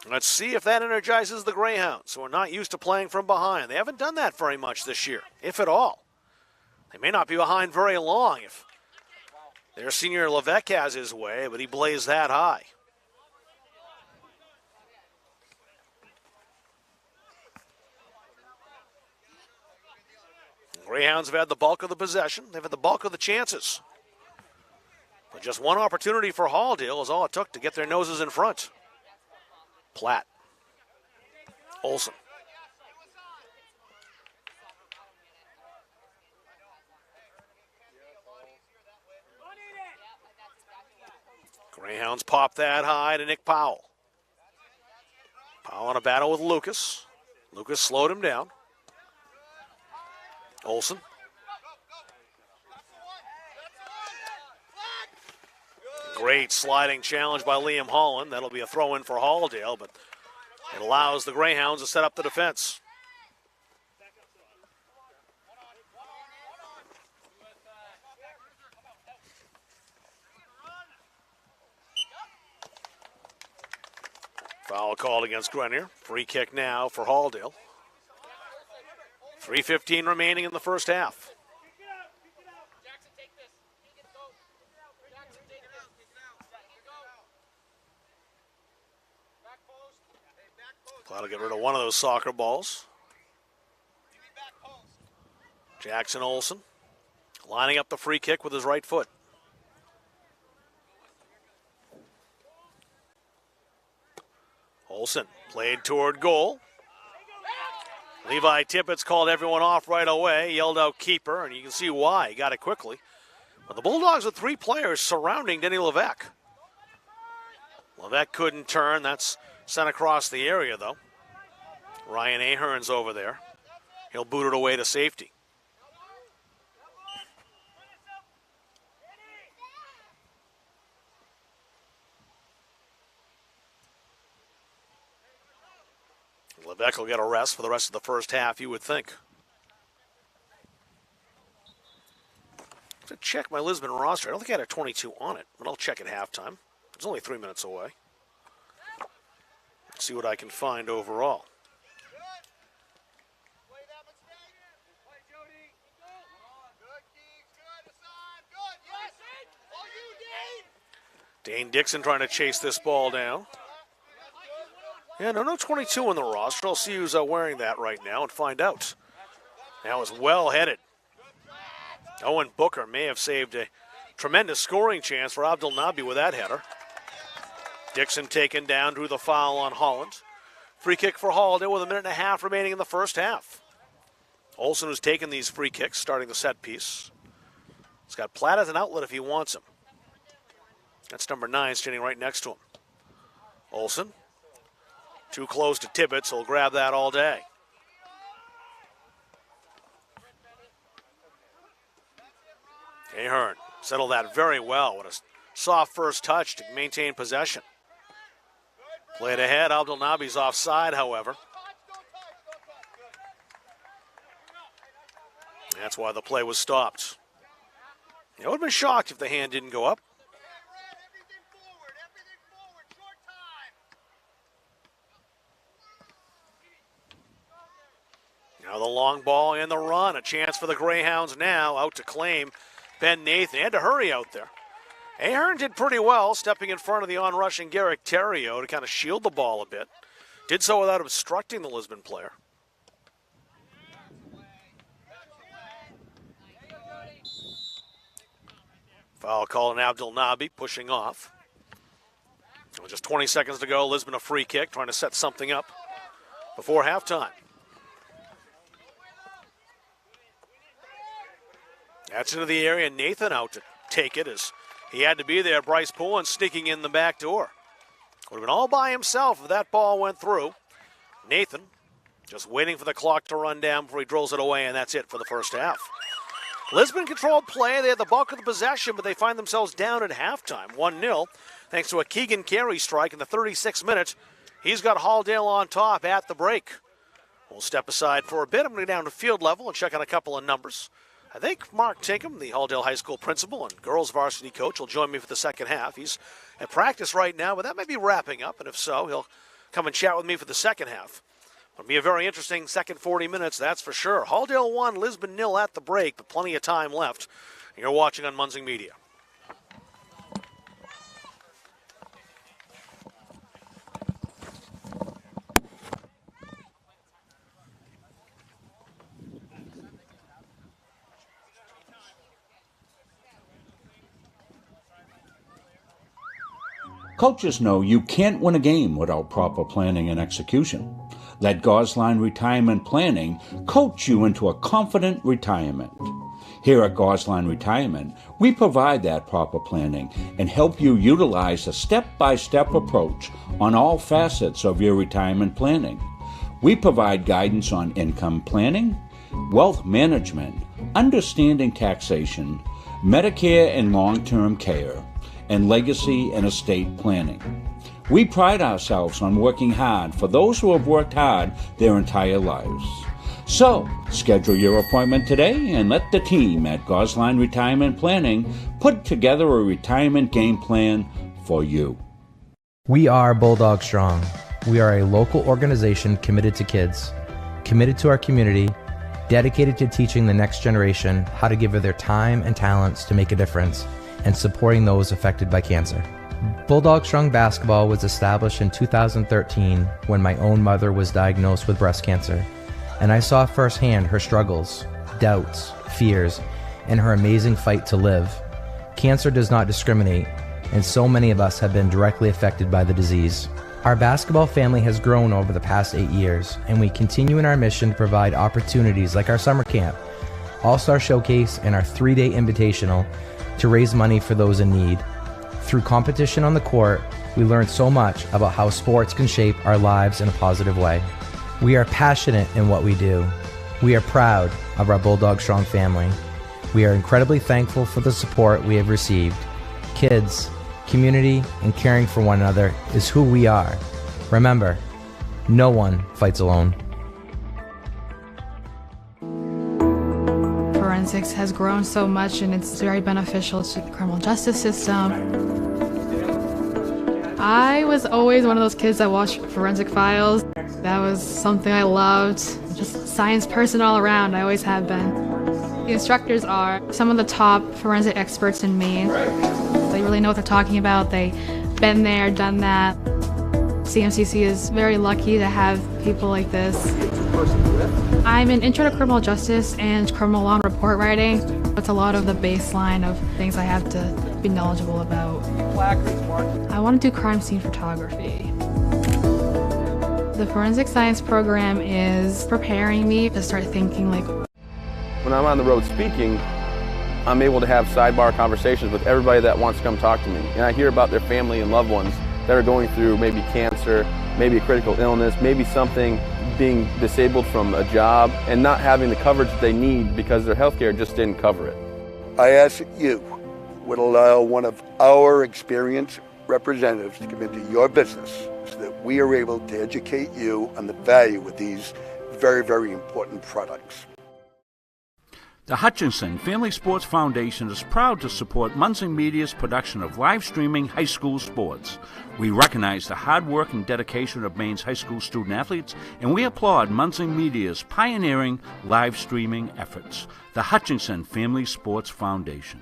Let's see if that energizes the Greyhounds, who are not used to playing from behind. They haven't done that very much this year, if at all. They may not be behind very long if their senior Levesque has his way, but he blazed that high. Greyhounds have had the bulk of the possession. They've had the bulk of the chances. But just one opportunity for Halldale is all it took to get their noses in front. Platt. Olsen. Greyhounds pop that high to Nick Powell. Powell in a battle with Lucas. Lucas slowed him down. Olsen. Great sliding challenge by Liam Holland. That'll be a throw-in for Halldale, but it allows the Greyhounds to set up the defense. Foul called against Grenier. Free kick now for Halldale. 3:15 remaining in the first half. Glad to get rid of one of those soccer balls. Jackson Olsen lining up the free kick with his right foot. Olsen played toward goal. Levi Tippett's called everyone off right away, yelled out keeper, and you can see why. He got it quickly. But the Bulldogs with 3 players surrounding Denny Levesque. Levesque couldn't turn. That's sent across the area, though. Ryan Ahern's over there. He'll boot it away to safety. Levesque will get a rest for the rest of the first half, you would think. To check my Lisbon roster. I don't think I had a 22 on it, but I'll check at halftime. It's only 3 minutes away. Let's see what I can find overall. Dane Dixon trying to chase this ball down. Yeah, no 22 on the roster. I'll see who's wearing that right now and find out. That was well headed. Owen Booker may have saved a tremendous scoring chance for Abdul Nabi with that header. Dixon taken down, drew the foul on Holland. Free kick for Halldale with 1.5 minutes remaining in the first half. Olsen, who's taken these free kicks, starting the set piece. He's got Platt as an outlet if he wants him. That's number 9 standing right next to him. Olsen, too close to Tibbet, so he'll grab that all day. Ahern settled that very well with a soft first touch to maintain possession. Played ahead. Abdul Nabi's offside, however. That's why the play was stopped. I would have been shocked if the hand didn't go up. Now the long ball and the run. A chance for the Greyhounds now. Out to claim Ben Nathan. He had to hurry out there. Ahern did pretty well, stepping in front of the onrushing Garrick Terrio to kind of shield the ball a bit. Did so without obstructing the Lisbon player. Foul call on Abdul Nabi, pushing off. With just 20 seconds to go, Lisbon a free kick, trying to set something up before halftime. That's into the area. Nathan out to take it as he had to be there. Bryce Pullen sneaking in the back door. Would have been all by himself if that ball went through. Nathan just waiting for the clock to run down before he drills it away, and that's it for the first half. Lisbon controlled play. They had the bulk of the possession, but they find themselves down at halftime, 1-0, thanks to a Keegan Carey strike in the 36th minute. He's got Halldale on top at the break. We'll step aside for a bit. I'm going to go down to field level and check on a couple of numbers. I think Mark Tinkham, the Halldale High School principal and girls varsity coach, will join me for the second half. He's at practice right now, but that may be wrapping up, and if so, he'll come and chat with me for the second half. It'll be a very interesting second 40 minutes, that's for sure. Halldale 1, Lisbon 0 at the break, but plenty of time left. You're watching on Munzing Media. Coaches know you can't win a game without proper planning and execution. Let Gosline Retirement Planning coach you into a confident retirement. Here at Gosline Retirement, we provide that proper planning and help you utilize a step-by-step approach on all facets of your retirement planning. We provide guidance on income planning, wealth management, understanding taxation, Medicare and long-term care, and legacy and estate planning. We pride ourselves on working hard for those who have worked hard their entire lives. So, schedule your appointment today and let the team at Gosline Retirement Planning put together a retirement game plan for you. We are Bulldog Strong. We are a local organization committed to kids, committed to our community, dedicated to teaching the next generation how to give their time and talents to make a difference, and supporting those affected by cancer. Bulldog Strong Basketball was established in 2013 when my own mother was diagnosed with breast cancer, and I saw firsthand her struggles, doubts, fears, and her amazing fight to live. Cancer does not discriminate, and so many of us have been directly affected by the disease. Our basketball family has grown over the past 8 years, and we continue in our mission to provide opportunities like our summer camp, All-Star Showcase, and our 3-day invitational to raise money for those in need. Through competition on the court, we learn so much about how sports can shape our lives in a positive way. We are passionate in what we do. We are proud of our Bulldog Strong family. We are incredibly thankful for the support we have received. Kids, community, and caring for one another is who we are. Remember, no one fights alone. Forensics has grown so much, and it's very beneficial to the criminal justice system. I was always one of those kids that watched Forensic Files. That was something I loved. Just a science person all around, I always have been. The instructors are some of the top forensic experts in Maine. They really know what they're talking about. They've been there, done that. CMCC is very lucky to have people like this. I'm an intro to criminal justice and criminal law and report writing. It's a lot of the baseline of things I have to be knowledgeable about. I want to do crime scene photography. The forensic science program is preparing me to start thinking like... When I'm on the road speaking, I'm able to have sidebar conversations with everybody that wants to come talk to me. And I hear about their family and loved ones that are going through maybe cancer, maybe a critical illness, maybe something, being disabled from a job and not having the coverage that they need because their healthcare just didn't cover it. I ask that you would allow one of our experienced representatives to come into your business so that we are able to educate you on the value of these very, very important products. The Hutchinson Family Sports Foundation is proud to support Munson Media's production of live streaming high school sports. We recognize the hard work and dedication of Maine's high school student athletes, and we applaud Munson Media's pioneering live streaming efforts. The Hutchinson Family Sports Foundation.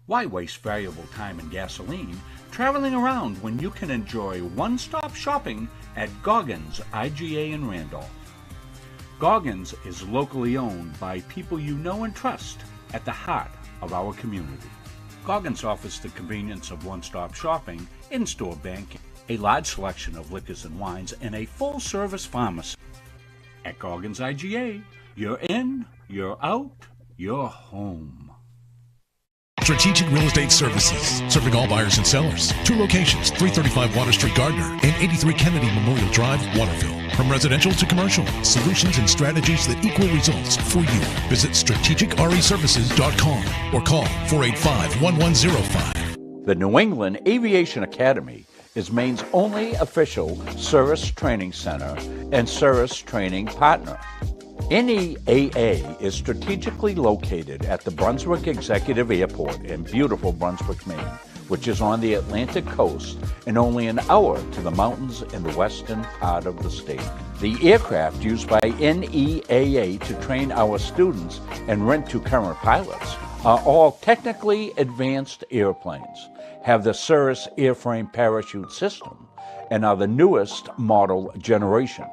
Why waste valuable time and gasoline traveling around when you can enjoy one-stop shopping at Goggins IGA in Randolph? Goggins is locally owned by people you know and trust at the heart of our community. Goggins offers the convenience of one-stop shopping, in-store banking, a large selection of liquors and wines, and a full-service pharmacy. At Goggins IGA, you're in, you're out, you're home. Strategic Real Estate Services, serving all buyers and sellers. 2 locations, 335 Water Street, Gardner, and 83 Kennedy Memorial Drive, Waterville. From residential to commercial, solutions and strategies that equal results for you. Visit strategicreservices.com or call 485-1105. The New England Aviation Academy is Maine's only official service training center and service training partner. NEAA is strategically located at the Brunswick Executive Airport in beautiful Brunswick, Maine, which is on the Atlantic coast and only an hour to the mountains in the western part of the state. The aircraft used by NEAA to train our students and rent to current pilots are all technically advanced airplanes, have the Cirrus airframe parachute system, and are the newest model generation.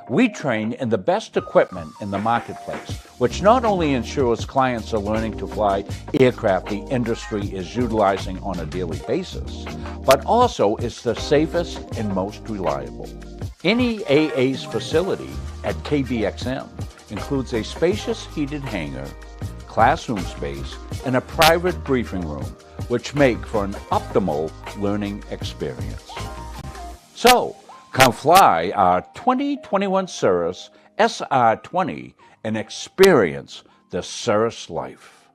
We train in the best equipment in the marketplace, which not only ensures clients are learning to fly aircraft the industry is utilizing on a daily basis, but also is the safest and most reliable. NEAA's facility at KBXM includes a spacious heated hangar, classroom space, and a private briefing room, which make for an optimal learning experience. So, come fly our 2021 Cirrus SR20 and experience the Cirrus life.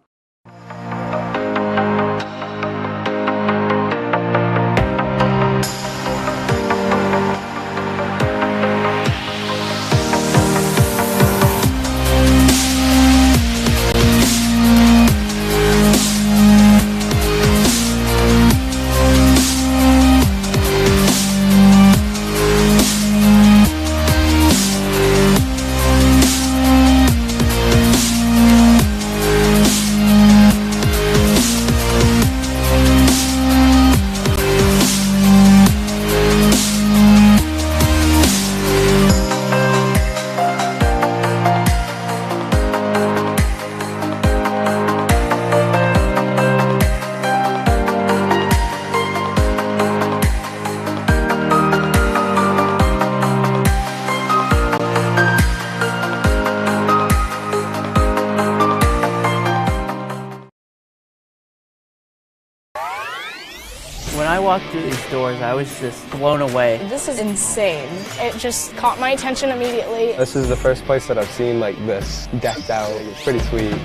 walked through these doors, I was just blown away. This is insane. It just caught my attention immediately. This is the first place that I've seen like this decked out. It's pretty sweet.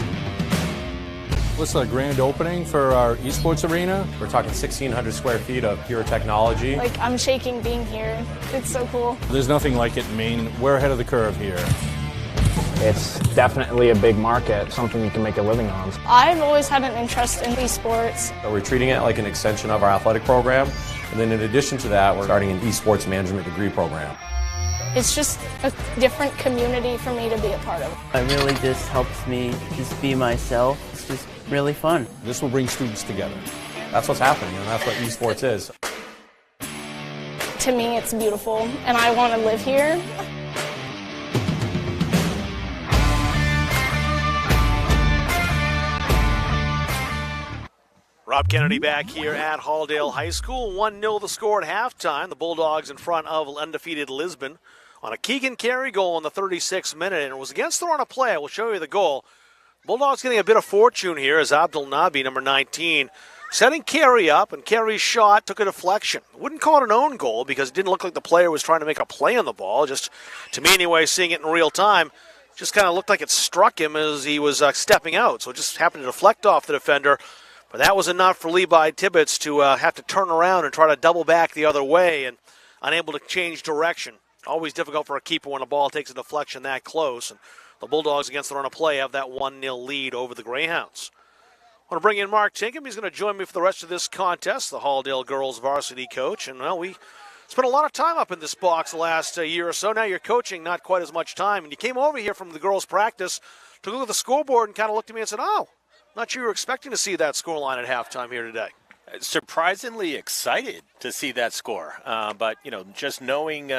This is a grand opening for our esports arena. We're talking 1,600 square feet of pure technology. Like, I'm shaking being here. It's so cool. There's nothing like it in Maine. We're ahead of the curve here. It's definitely a big market, something you can make a living on. I've always had an interest in esports. So we're treating it like an extension of our athletic program. And then in addition to that, we're starting an esports management degree program. It's just a different community for me to be a part of. It really just helps me just be myself. It's just really fun. This will bring students together. That's what's happening, and that's what esports is. To me, it's beautiful, and I want to live here. Rob Kennedy back here at Halldale High School. 1-0 the score at halftime. The Bulldogs in front of undefeated Lisbon on a Keegan Carey goal in the 36th minute, and it was against the run of play. I will show you the goal. Bulldogs getting a bit of fortune here as Abdul Nabi, number 19, setting Carey up, and Carey's shot took a deflection. Wouldn't call it an own goal because it didn't look like the player was trying to make a play on the ball. Just, to me anyway, seeing it in real time, just kind of looked like it struck him as he was stepping out. So it just happened to deflect off the defender. But that was enough for Levi Tibbetts to have to turn around and try to double back the other way and unable to change direction. Always difficult for a keeper when a ball takes a deflection that close. And the Bulldogs against the run of play have that 1-0 lead over the Greyhounds. I want to bring in Mark Tinkham. He's going to join me for the rest of this contest, the Halldale girls varsity coach. And, well, we spent a lot of time up in this box the last year or so. Now you're coaching, not quite as much time. And you came over here from the girls' practice, took a look at the scoreboard and kind of looked at me and said, oh, not sure you were expecting to see that scoreline at halftime here today. Surprisingly excited to see that score. But, just knowing,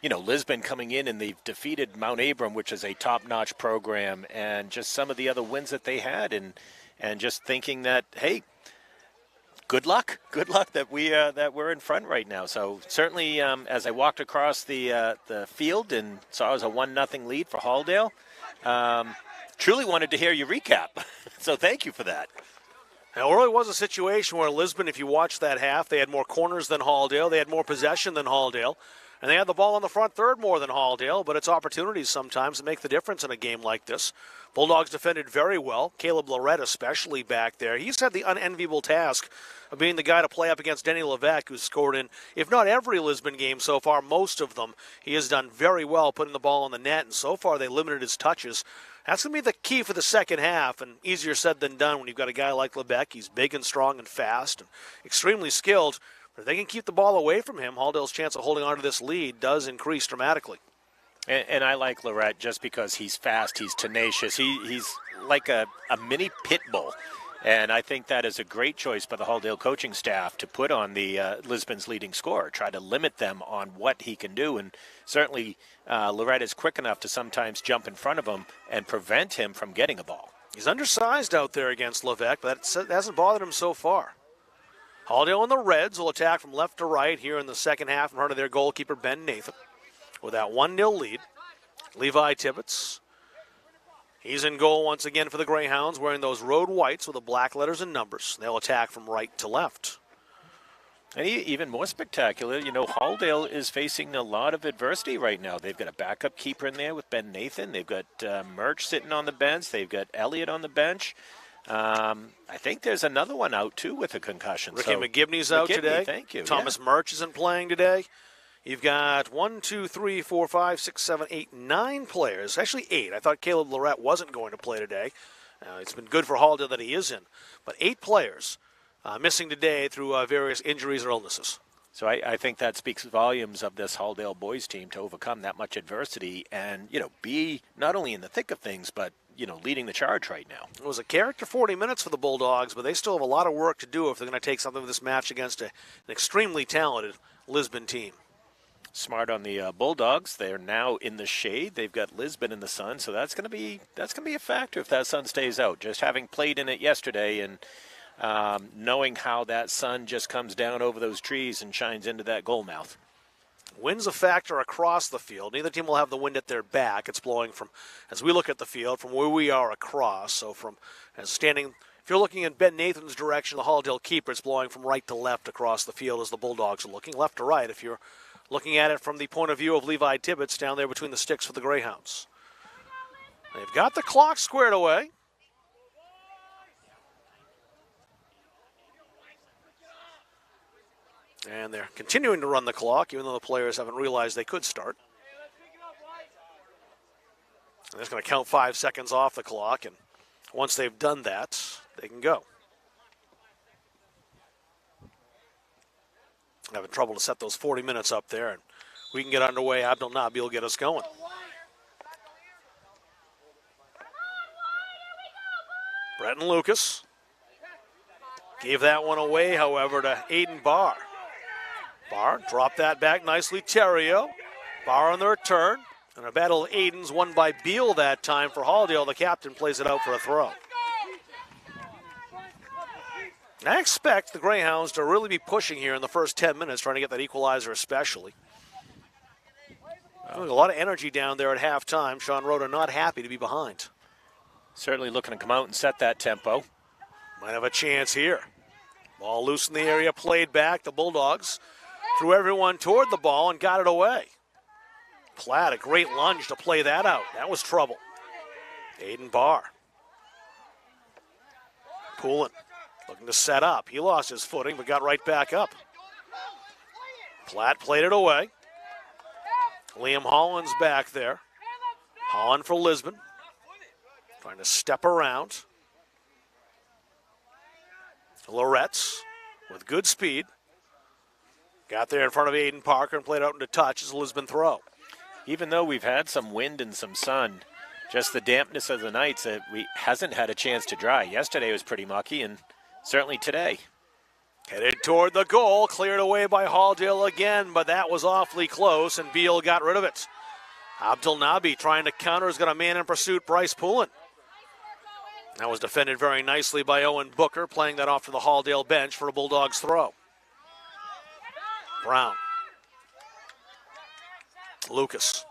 Lisbon coming in and they've defeated Mount Abram, which is a top-notch program, and just some of the other wins that they had, and just thinking that, hey, good luck that we're in front right now. So certainly, as I walked across the field and saw it was a 1-0 lead for Halldale, truly wanted to hear your recap. So thank you for that. Now, it really was a situation where Lisbon, if you watched that half, they had more corners than Halldale. They had more possession than Halldale. And they had the ball in the front third more than Halldale, but it's opportunities sometimes that make the difference in a game like this. Bulldogs defended very well. Caleb Lorette especially back there. He's had the unenviable task of being the guy to play up against Denny Levesque, who's scored in, if not every Lisbon game so far, most of them. He has done very well putting the ball on the net, and so far they limited his touches. That's going to be the key for the second half, and easier said than done when you've got a guy like Levesque. He's big and strong and fast and extremely skilled. But if they can keep the ball away from him, Halldale's chance of holding on to this lead does increase dramatically. And I like Lorette just because he's fast, he's tenacious, he's like a mini pit bull. And I think that is a great choice by the Halldale coaching staff to put on the Lisbon's leading scorer, try to limit them on what he can do. And certainly Lorette is quick enough to sometimes jump in front of him and prevent him from getting a ball. He's undersized out there against Levesque, but that hasn't bothered him so far. Halldale and the Reds will attack from left to right here in the second half in front of their goalkeeper, Ben Nathan, with that 1-0 lead. Levi Tibbetts, he's in goal once again for the Greyhounds, wearing those road whites with the black letters and numbers. They'll attack from right to left. And even more spectacular, Halldale is facing a lot of adversity right now. They've got a backup keeper in there with Ben Nathan. They've got Murch sitting on the bench. They've got Elliott on the bench. I think there's another one out, too, with a concussion. Ricky McGibney's out today. Thank you. Thomas Murch isn't playing today. You've got 1, 2, 3, 4, 5, 6, 7, 8, 9 players. Actually, 8. I thought Caleb Lorette wasn't going to play today. It's been good for Halldale that he is in. But 8 players missing today through various injuries or illnesses. So I think that speaks volumes of this Halldale boys team to overcome that much adversity and, be not only in the thick of things, but leading the charge right now. It was a character 40 minutes for the Bulldogs, but they still have a lot of work to do if they're going to take something of this match against an extremely talented Lisbon team. Smart on the Bulldogs. They're now in the shade. They've got Lisbon in the sun, so that's going to be a factor if that sun stays out. Just having played in it yesterday and knowing how that sun just comes down over those trees and shines into that goal mouth. Wind's a factor across the field. Neither team will have the wind at their back. It's blowing from, as we look at the field, from where we are across. So from standing If you're looking in Ben Nathan's direction, the Halldale keeper, it's blowing from right to left across the field as the Bulldogs are looking. Left to right if you're looking at it from the point of view of Levi Tibbetts down there between the sticks for the Greyhounds. They've got the clock squared away. And they're continuing to run the clock, even though the players haven't realized they could start. And they're just going to count 5 seconds off the clock, and once they've done that, they can go. Having trouble to set those 40 minutes up there, and we can get underway. Abdel Nabi will get us going. Breton Lucas gave that one away, however, to Aiden Barr. Barr dropped that back nicely. Terrio. Barr on the return. And a battle of Aiden's won by Beal that time for Halldale. The captain plays it out for a throw. I expect the Greyhounds to really be pushing here in the first 10 minutes, trying to get that equalizer especially. A lot of energy down there at halftime. Sean Rhoda not happy to be behind. Certainly looking to come out and set that tempo. Might have a chance here. Ball loose in the area, played back. The Bulldogs threw everyone toward the ball and got it away. Platt, a great lunge to play that out. That was trouble. Aiden Barr. Poulin looking to set up. He lost his footing but got right back up. Platt played it away. Liam Holland's back there. Holland for Lisbon. Trying to step around. Loretz with good speed. Got there in front of Aiden Parker and played out into touch as a Lisbon throw. Even though we've had some wind and some sun, just the dampness of the nights, we hasn't had a chance to dry. Yesterday was pretty mucky, and certainly today. Headed toward the goal, cleared away by Halldale again, but that was awfully close, and Beal got rid of it. Abdel Nabi trying to counter, has got a man in pursuit, Bryce Poulin. That was defended very nicely by Owen Booker, playing that off to the Halldale bench for a Bulldogs throw. Brown. Lucas.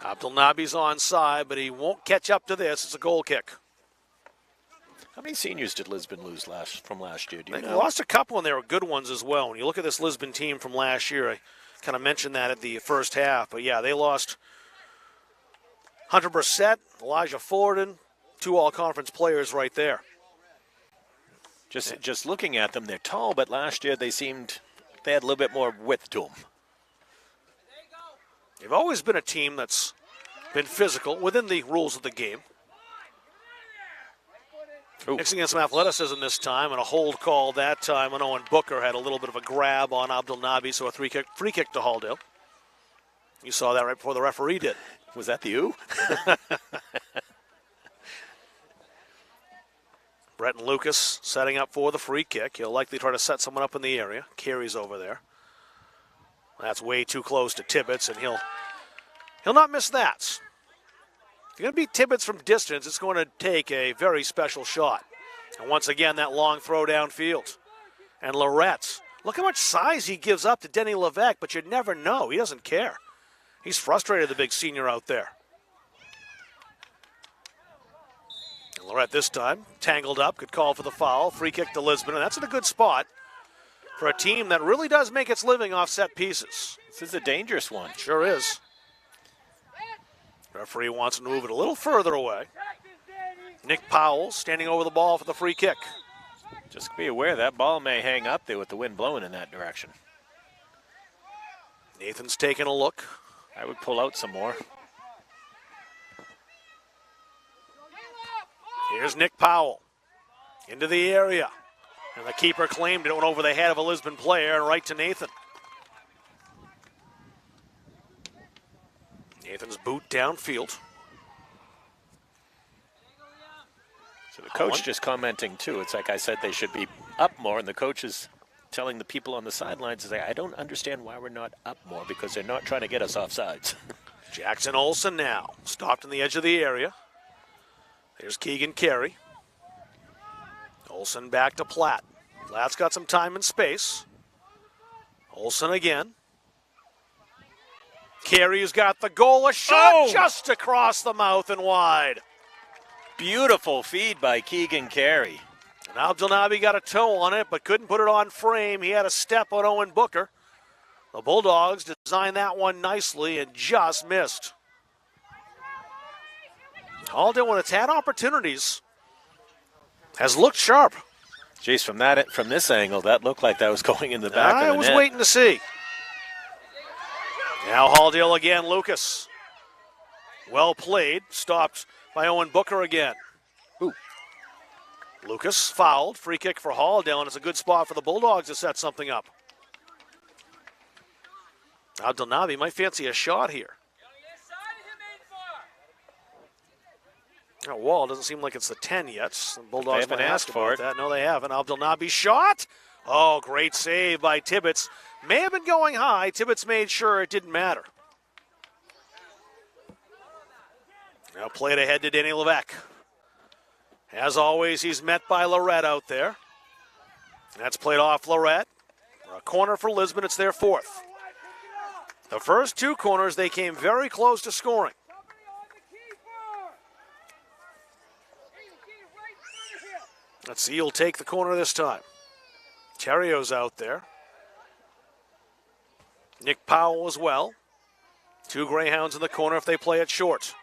Abdel Nabi's onside, but he won't catch up to this. It's a goal kick. How many seniors did Lisbon lose from last year? Do you They know? lost a couple, and they were good ones as well. When you look at this Lisbon team from last year, I kind of mentioned that at the first half. But, yeah, they lost Hunter Brissett, Elijah Forden, 2 all-conference players right there. Just looking at them, they're tall, but last year they had a little bit more width to them. They've always been a team that's been physical within the rules of the game. Mixing in some athleticism this time, and a hold call that time when Owen Booker had a little bit of a grab on Abdel Nabi, so a free kick to Halldale. You saw that right before the referee did. Was that the U? Breton Lucas setting up for the free kick. He'll likely try to set someone up in the area. Carries over there. That's way too close to Tibbetts, and he'll not miss that. If you're going to beat Tibbetts from distance, it's going to take a very special shot. And once again, that long throw downfield. And Loretz, look how much size he gives up to Denny Levesque, but you'd never know. He doesn't care. He's frustrated, the big senior out there. And Lorette this time, tangled up, could call for the foul. Free kick to Lisbon, and that's in a good spot for a team that really does make its living off set pieces. This is a dangerous one. Sure is. Referee wants to move it a little further away. Nick Powell standing over the ball for the free kick. Just be aware that ball may hang up there with the wind blowing in that direction. Nathan's taking a look. I would pull out some more. Here's Nick Powell into the area. And the keeper claimed it, went over the head of a Lisbon player and right to Nathan. Nathan's boot downfield. So the coach just commenting too. It's like I said, they should be up more, and the coach is telling the people on the sidelines, I don't understand why we're not up more, because they're not trying to get us off sides. Jackson Olsen now stopped on the edge of the area. There's Keegan Carey. Olsen back to Platt. Platt's got some time and space. Olsen again. Carey's got the goal. A shot just across the mouth and wide. Beautiful feed by Keegan Carey. And Abdelnaby got a toe on it, but couldn't put it on frame. He had a step on Owen Booker. The Bulldogs designed that one nicely and just missed. Halldale, when it's had opportunities, has looked sharp. Jeez, from this angle, that looked like that was going in the back of the net. I was waiting to see. Now Halldale again, Lucas. Well played, stopped by Owen Booker again. Ooh. Lucas fouled, free kick for Halldale, and it's a good spot for the Bulldogs to set something up. Abdelnaby might fancy a shot here. That wall doesn't seem like it's the 10 yet. The Bulldogs haven't might asked ask for about it. that. No, they haven't. Abdelnaby shot. Oh, great save by Tibbetts. May have been going high. Tibbetts made sure it didn't matter. Now played ahead to Danny Levesque. As always, he's met by Lorette out there. That's played off Lorette. A corner for Lisbon. It's their fourth. The first two corners, they came very close to scoring. Let's see, he'll take the corner this time. Terrio's out there. Nick Powell as well. Two Greyhounds in the corner if they play it short.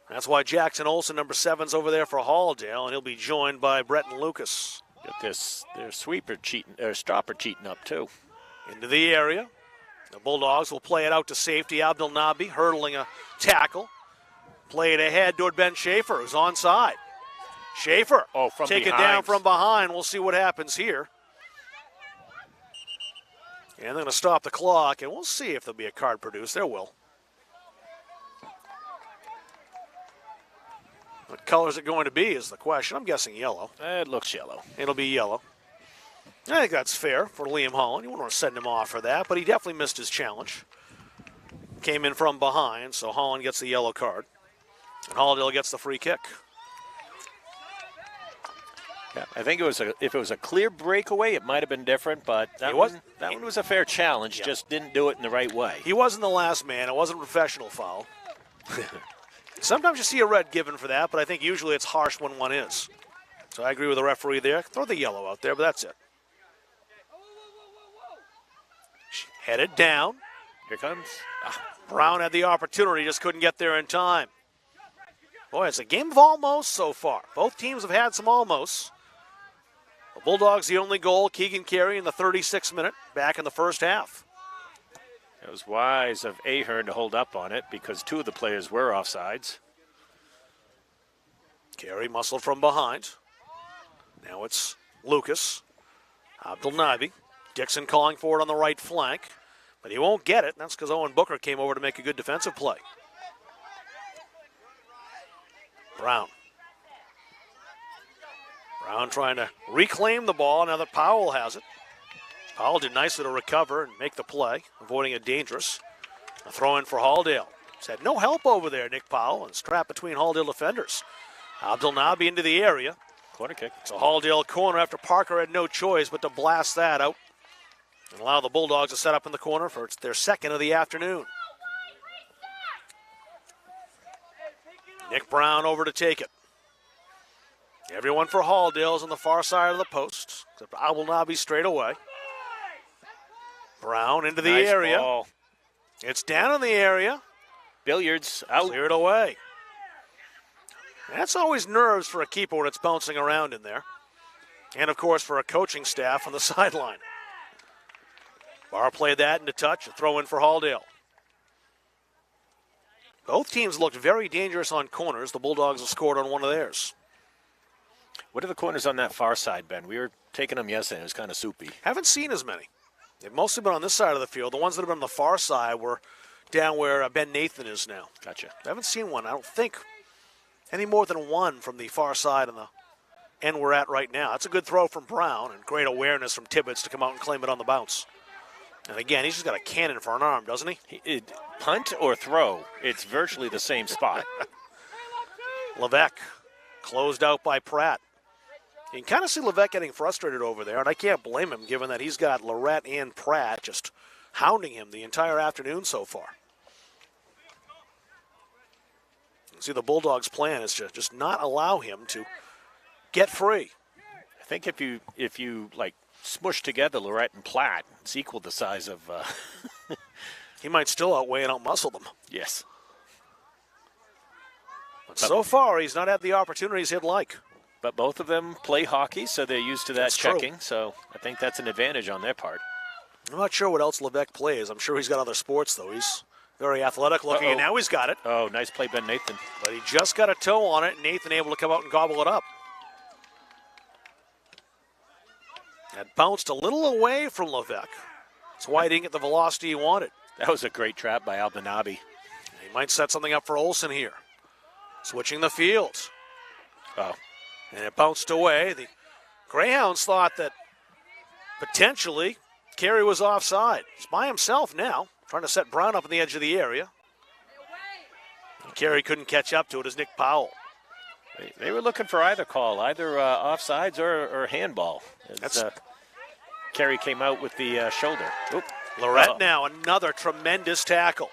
That's why Jackson Olsen, number 7's over there for Halldale, and he'll be joined by Breton Lucas. Got this, their sweeper cheating, or stopper cheating up too. Into the area. The Bulldogs will play it out to safety. Abdelnaby hurdling a tackle. Play it ahead toward Ben Schaefer, who's onside. Schaefer, from take behind. it down from behind. We'll see what happens here. And they're going to stop the clock, and we'll see if there'll be a card produced. There will. What color is it going to be is the question. I'm guessing yellow. It looks yellow. It'll be yellow. I think that's fair for Liam Holland. You wouldn't want to send him off for that, but he definitely missed his challenge. Came in from behind, so Holland gets the yellow card. And Halldale gets the free kick. Yeah, I think if it was a clear breakaway, it might have been different, but that one was a fair challenge, Yeah. just didn't do it in the right way. He wasn't the last man. It wasn't a professional foul. Sometimes you see a red given for that, but I think usually it's harsh when one is. So I agree with the referee there. Throw the yellow out there, but that's it. Headed down. Here comes. Brown had the opportunity, just couldn't get there in time. Boy, it's a game of almost so far. Both teams have had some almosts. The Bulldogs the only goal. Keegan Carey in the 36th minute, back in the first half. It was wise of Ahern to hold up on it because two of the players were offsides. Carey muscled from behind. Now it's Lucas. Abdelnaby. Dixon calling for it on the right flank. But he won't get it. That's because Owen Booker came over to make a good defensive play. Brown. Brown trying to reclaim the ball now that Powell has it. Powell did nicely to recover and make the play, avoiding a dangerous. A throw in for Halldale. He's had no help over there, Nick Powell, and strapped between Halldale defenders. Abdelnaby into the area. Corner kick. It's a Halldale corner after Parker had no choice but to blast that out and allow the Bulldogs to set up in the corner for their second of the afternoon. Nick Brown over to take it. Everyone for Halldale is on the far side of the post, except Abdelnaby straight away. Brown into the Nice area. ball. It's down in the area. Billiards out. Cleared away. That's always nerves for a keeper when it's bouncing around in there. And, of course, for a coaching staff on the sideline. Barr played that into touch. A throw in for Halldale. Both teams looked very dangerous on corners. The Bulldogs have scored on one of theirs. What are the corners on that far side, Ben? We were taking them yesterday. It was kind of soupy. Haven't seen as many. They've mostly been on this side of the field. The ones that have been on the far side were down where Ben Nathan is now. Gotcha. I haven't seen one, I don't think, any more than one from the far side on the end we're at right now. That's a good throw from Brown and great awareness from Tibbetts to come out and claim it on the bounce. And again, he's just got a cannon for an arm, doesn't he? Punt or throw, it's virtually the same spot. Levesque closed out by Pratt. You can kind of see Levesque getting frustrated over there, and I can't blame him given that he's got Lorette and Pratt just hounding him the entire afternoon so far. See, the Bulldogs' plan is to just not allow him to get free. I think if you like smush together Lorette and Platt, it's equal the size of. He might still outweigh and outmuscle them. Yes. But so far, he's not had the opportunities he'd like. But both of them play hockey, so they're used to that That's checking. true. So I think that's an advantage on their part. I'm not sure what else Levesque plays. I'm sure he's got other sports, though. He's very athletic looking, and now he's got it. Oh, nice play, Ben Nathan. But he just got a toe on it, and Nathan able to come out and gobble it up. That bounced a little away from Levesque. That's why he didn't get the velocity he wanted. That was a great trap by Albanabi. He might set something up for Olsen here. Switching the fields. Oh. And it bounced away. The Greyhounds thought that potentially Carey was offside. He's by himself now, trying to set Brown up on the edge of the area. And Carey couldn't catch up to it as Nick Powell. They were looking for either call, either offsides or handball. Carey came out with the shoulder. Oop. Lorette now, another tremendous tackle.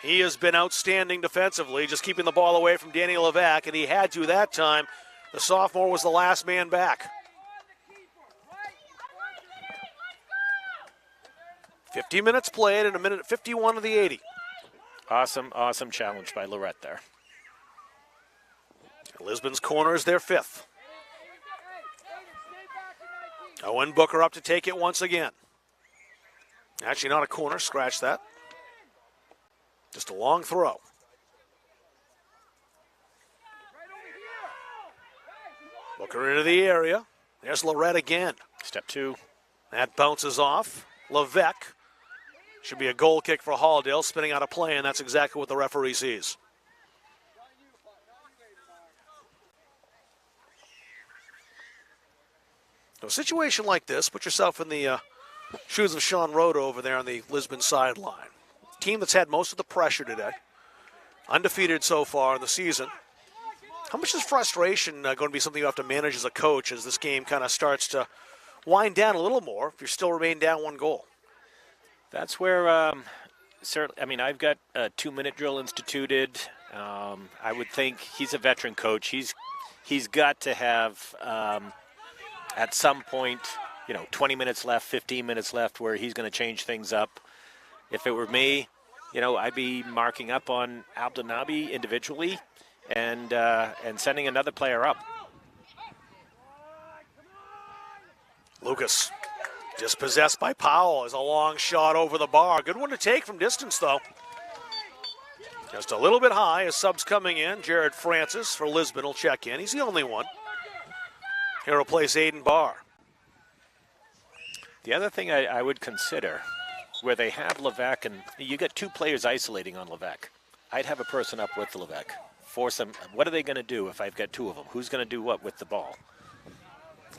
He has been outstanding defensively, just keeping the ball away from Danny Levesque, and he had to that time. The sophomore was the last man back. 50 minutes played and a minute 51 of the 80. Awesome challenge by Lorette there. Lisbon's corner is their fifth. Owen Booker up to take it once again. Actually not a corner, scratch that. Just a long throw. Booker into the area. There's Lorette again. Step two. That bounces off. Levesque. Should be a goal kick for Halldale, spinning out of play, and that's exactly what the referee sees. So a situation like this, put yourself in the shoes of Sean Rhoda over there on the Lisbon sideline. Team that's had most of the pressure today. Undefeated so far in the season. How much is frustration going to be something you have to manage as a coach as this game kind of starts to wind down a little more if you still remain down one goal? That's where, certainly, I mean, I've got a 2-minute drill instituted. I would think he's a veteran coach. He's got to have, at some point, 20 minutes left, 15 minutes left, where he's going to change things up. If it were me, I'd be marking up on Abdelnaby individually and sending another player up. Lucas, dispossessed by Powell, is a long shot over the bar. Good one to take from distance, though. Just a little bit high as subs coming in. Jared Francis for Lisbon will check in. He's the only one. He'll replace Aiden Barr. The other thing I would consider, where they have Levesque, and you got two players isolating on Levesque. I'd have a person up with Levesque. Force them. What are they going to do if I've got two of them? Who's going to do what with the ball?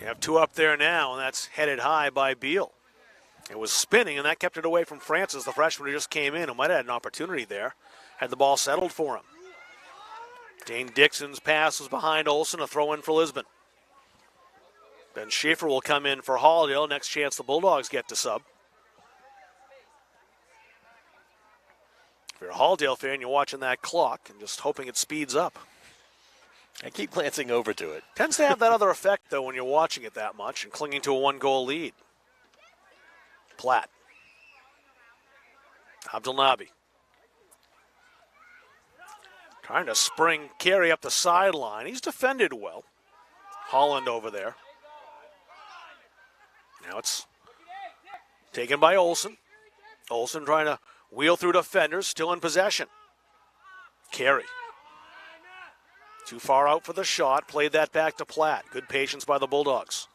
You have two up there now, and that's headed high by Beal. It was spinning, and that kept it away from Francis, the freshman who just came in, who might have had an opportunity there. Had the ball settled for him. Dane Dixon's pass was behind Olsen, a throw in for Lisbon. Ben Schaefer will come in for Halldale. Next chance the Bulldogs get to sub. If you're a Halldale fan, you're watching that clock and just hoping it speeds up. I keep glancing over to it. Tends to have that other effect, though, when you're watching it that much and clinging to a one-goal lead. Platt. Abdelnaby. Trying to spring Carey up the sideline. He's defended well. Holland over there. Now it's taken by Olsen. Olsen trying to wheel through defenders, still in possession. Carey. Too far out for the shot, played that back to Platt. Good patience by the Bulldogs.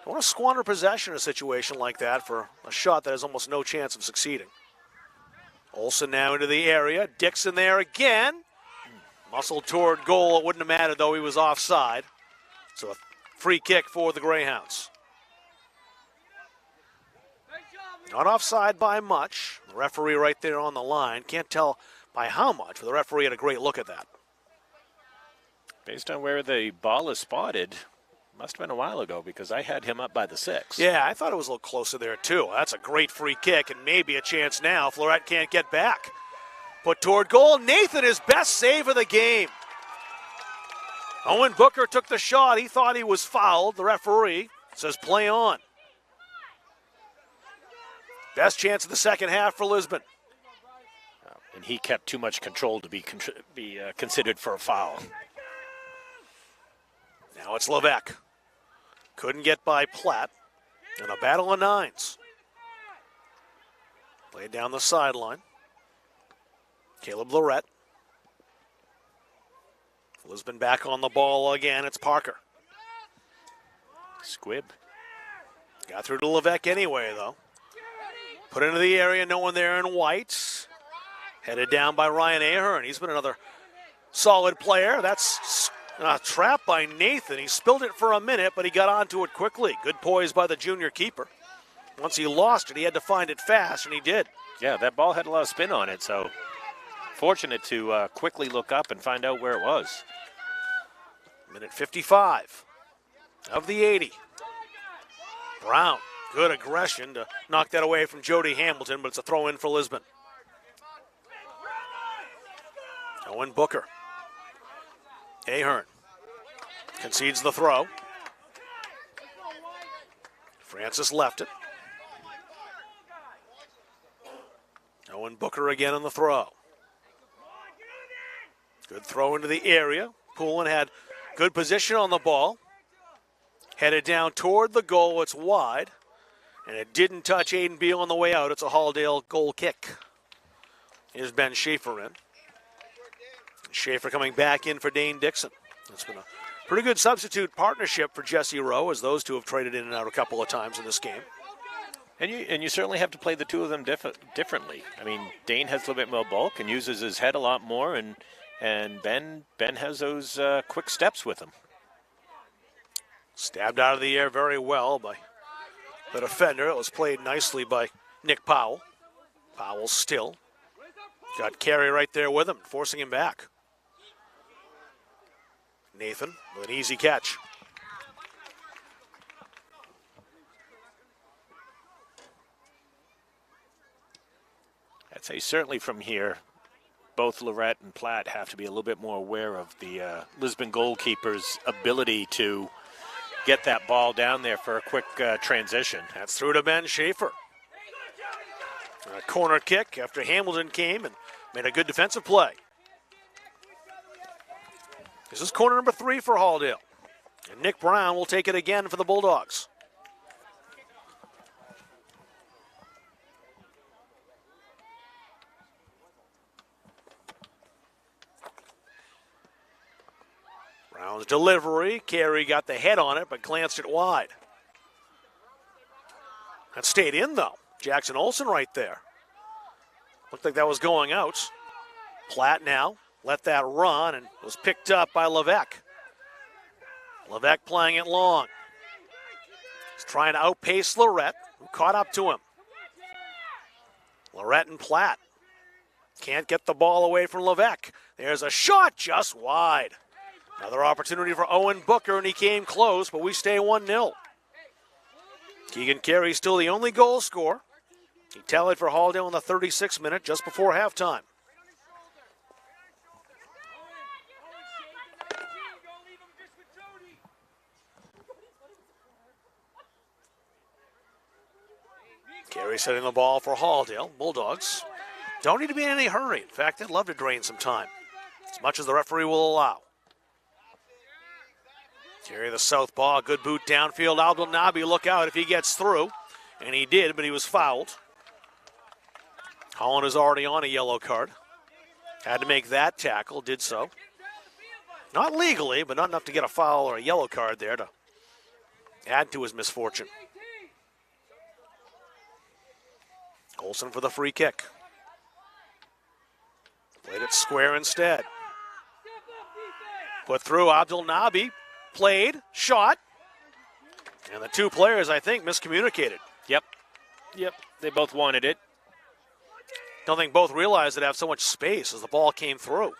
Don't want to squander possession in a situation like that for a shot that has almost no chance of succeeding. Olsen now into the area. Dixon there again. Muscled toward goal. It wouldn't have mattered, though he was offside. So a free kick for the Greyhounds. Not offside by much. The referee right there on the line. Can't tell by how much, but the referee had a great look at that. Based on where the ball is spotted, must have been a while ago because I had him up by the 6. Yeah, I thought it was a little closer there, too. That's a great free kick and maybe a chance now if Lorette can't get back. Put toward goal. Nathan, his best save of the game. Owen Booker took the shot. He thought he was fouled. The referee says play on. Best chance of the second half for Lisbon. And he kept too much control to be considered for a foul. Now it's Levesque. Couldn't get by Platt. And a battle of nines. Played down the sideline. Caleb Lorette. Lisbon back on the ball again. It's Parker. Squibb. Got through to Levesque anyway, though. Put into the area, no one there in white. Headed down by Ryan Ahern. He's been another solid player. That's a trap by Nathan. He spilled it for a minute, but he got onto it quickly. Good poise by the junior keeper. Once he lost it, he had to find it fast, and he did. Yeah, that ball had a lot of spin on it, so fortunate to quickly look up and find out where it was. Minute 55 of the 80. Brown, good aggression to knock that away from Jody Hamilton, but it's a throw in for Lisbon. Owen Booker. Ahern concedes the throw. Francis left it. Owen Booker again on the throw. Good throw into the area. Poulin had good position on the ball. Headed down toward the goal. It's wide. And it didn't touch Aiden Beal on the way out. It's a Halldale goal kick. Here's Ben Schaefer in. Schaefer coming back in for Dane Dixon. It's been a pretty good substitute partnership for Jesse Rowe, as those two have traded in and out a couple of times in this game. And you certainly have to play the two of them differently. I mean, Dane has a little bit more bulk and uses his head a lot more, and Ben has those quick steps with him. Stabbed out of the air very well by the defender. It was played nicely by Nick Powell. Powell still got Carey right there with him, forcing him back. Nathan with an easy catch. I'd say certainly from here, both Lorette and Platt have to be a little bit more aware of the Lisbon goalkeeper's ability to get that ball down there for a quick transition. That's through to Ben Schaefer. A corner kick after Hamilton came and made a good defensive play. This is corner number 3 for Halldale. And Nick Brown will take it again for the Bulldogs. Brown's delivery. Carey got the head on it, but glanced it wide. That stayed in, though. Jackson Olsen right there. Looked like that was going out. Platt now let that run and was picked up by Levesque. Levesque playing it long. He's trying to outpace Lorette, who caught up to him. Lorette and Platt can't get the ball away from Levesque. There's a shot just wide. Another opportunity for Owen Booker, and he came close, but we stay 1-0. Keegan Carey still the only goal scorer. He tallied for Halldale in the 36th minute, just before halftime. Carey setting the ball for Halldale. Bulldogs don't need to be in any hurry. In fact, they'd love to drain some time, as much as the referee will allow. Carey the southpaw, good boot downfield. Abdul Nabi, look out if he gets through. And he did, but he was fouled. Holland is already on a yellow card. Had to make that tackle, did so. Not legally, but not enough to get a foul or a yellow card there to add to his misfortune. Olsen for the free kick. Played it square instead. Put through Abdul Nabi. Played, shot. And the two players, I think, miscommunicated. Yep, they both wanted it. Don't think both realized it have so much space as the ball came through.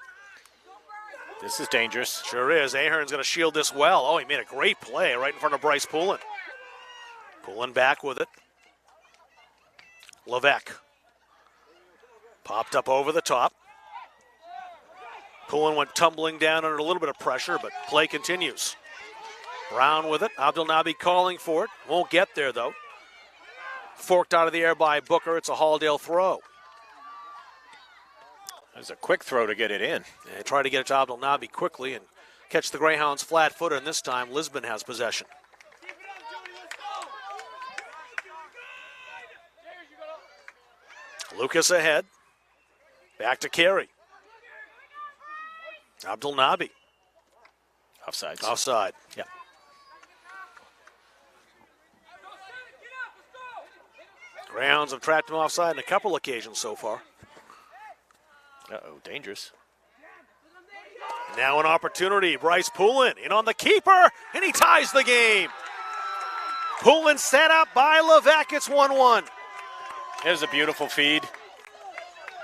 This is dangerous. Sure is. Ahern's going to shield this well. Oh, he made a great play right in front of Bryce Poulin. Poulin back with it. Levesque. Popped up over the top. Pullen went tumbling down under a little bit of pressure, but play continues. Brown with it. Abdelnabi calling for it. Won't get there, though. Forked out of the air by Booker. It's a Halldale throw. There's a quick throw to get it in. They try to get it to Abdelnabi quickly and catch the Greyhounds flat-footed, and this time Lisbon has possession. Lucas ahead. Back to Carey. Abdelnabi. Offside. Offside. Yeah. Greyhounds have trapped him offside on a couple occasions so far. Uh-oh, dangerous. Now an opportunity. Bryce Pullen in on the keeper, and he ties the game. Pullen set up by Levesque. It's 1-1. There's a beautiful feed.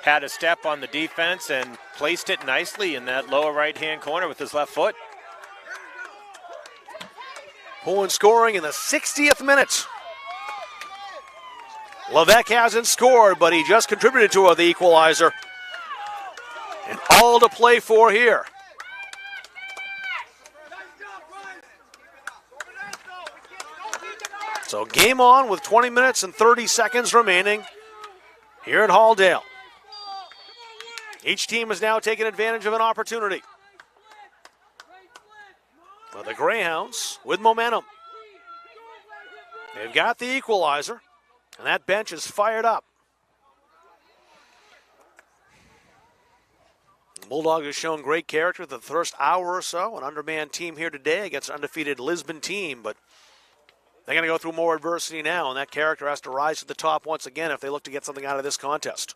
Had a step on the defense and placed it nicely in that lower right-hand corner with his left foot. Pullen scoring in the 60th minute. Levesque hasn't scored, but he just contributed to the equalizer. And all to play for here. So game on with 20 minutes and 30 seconds remaining here at Halldale. Each team has now taken advantage of an opportunity. But the Greyhounds with momentum. They've got the equalizer, and that bench is fired up. The Bulldogs have shown great character the first hour or so. An undermanned team here today against an undefeated Lisbon team, but they're going to go through more adversity now, and that character has to rise to the top once again if they look to get something out of this contest.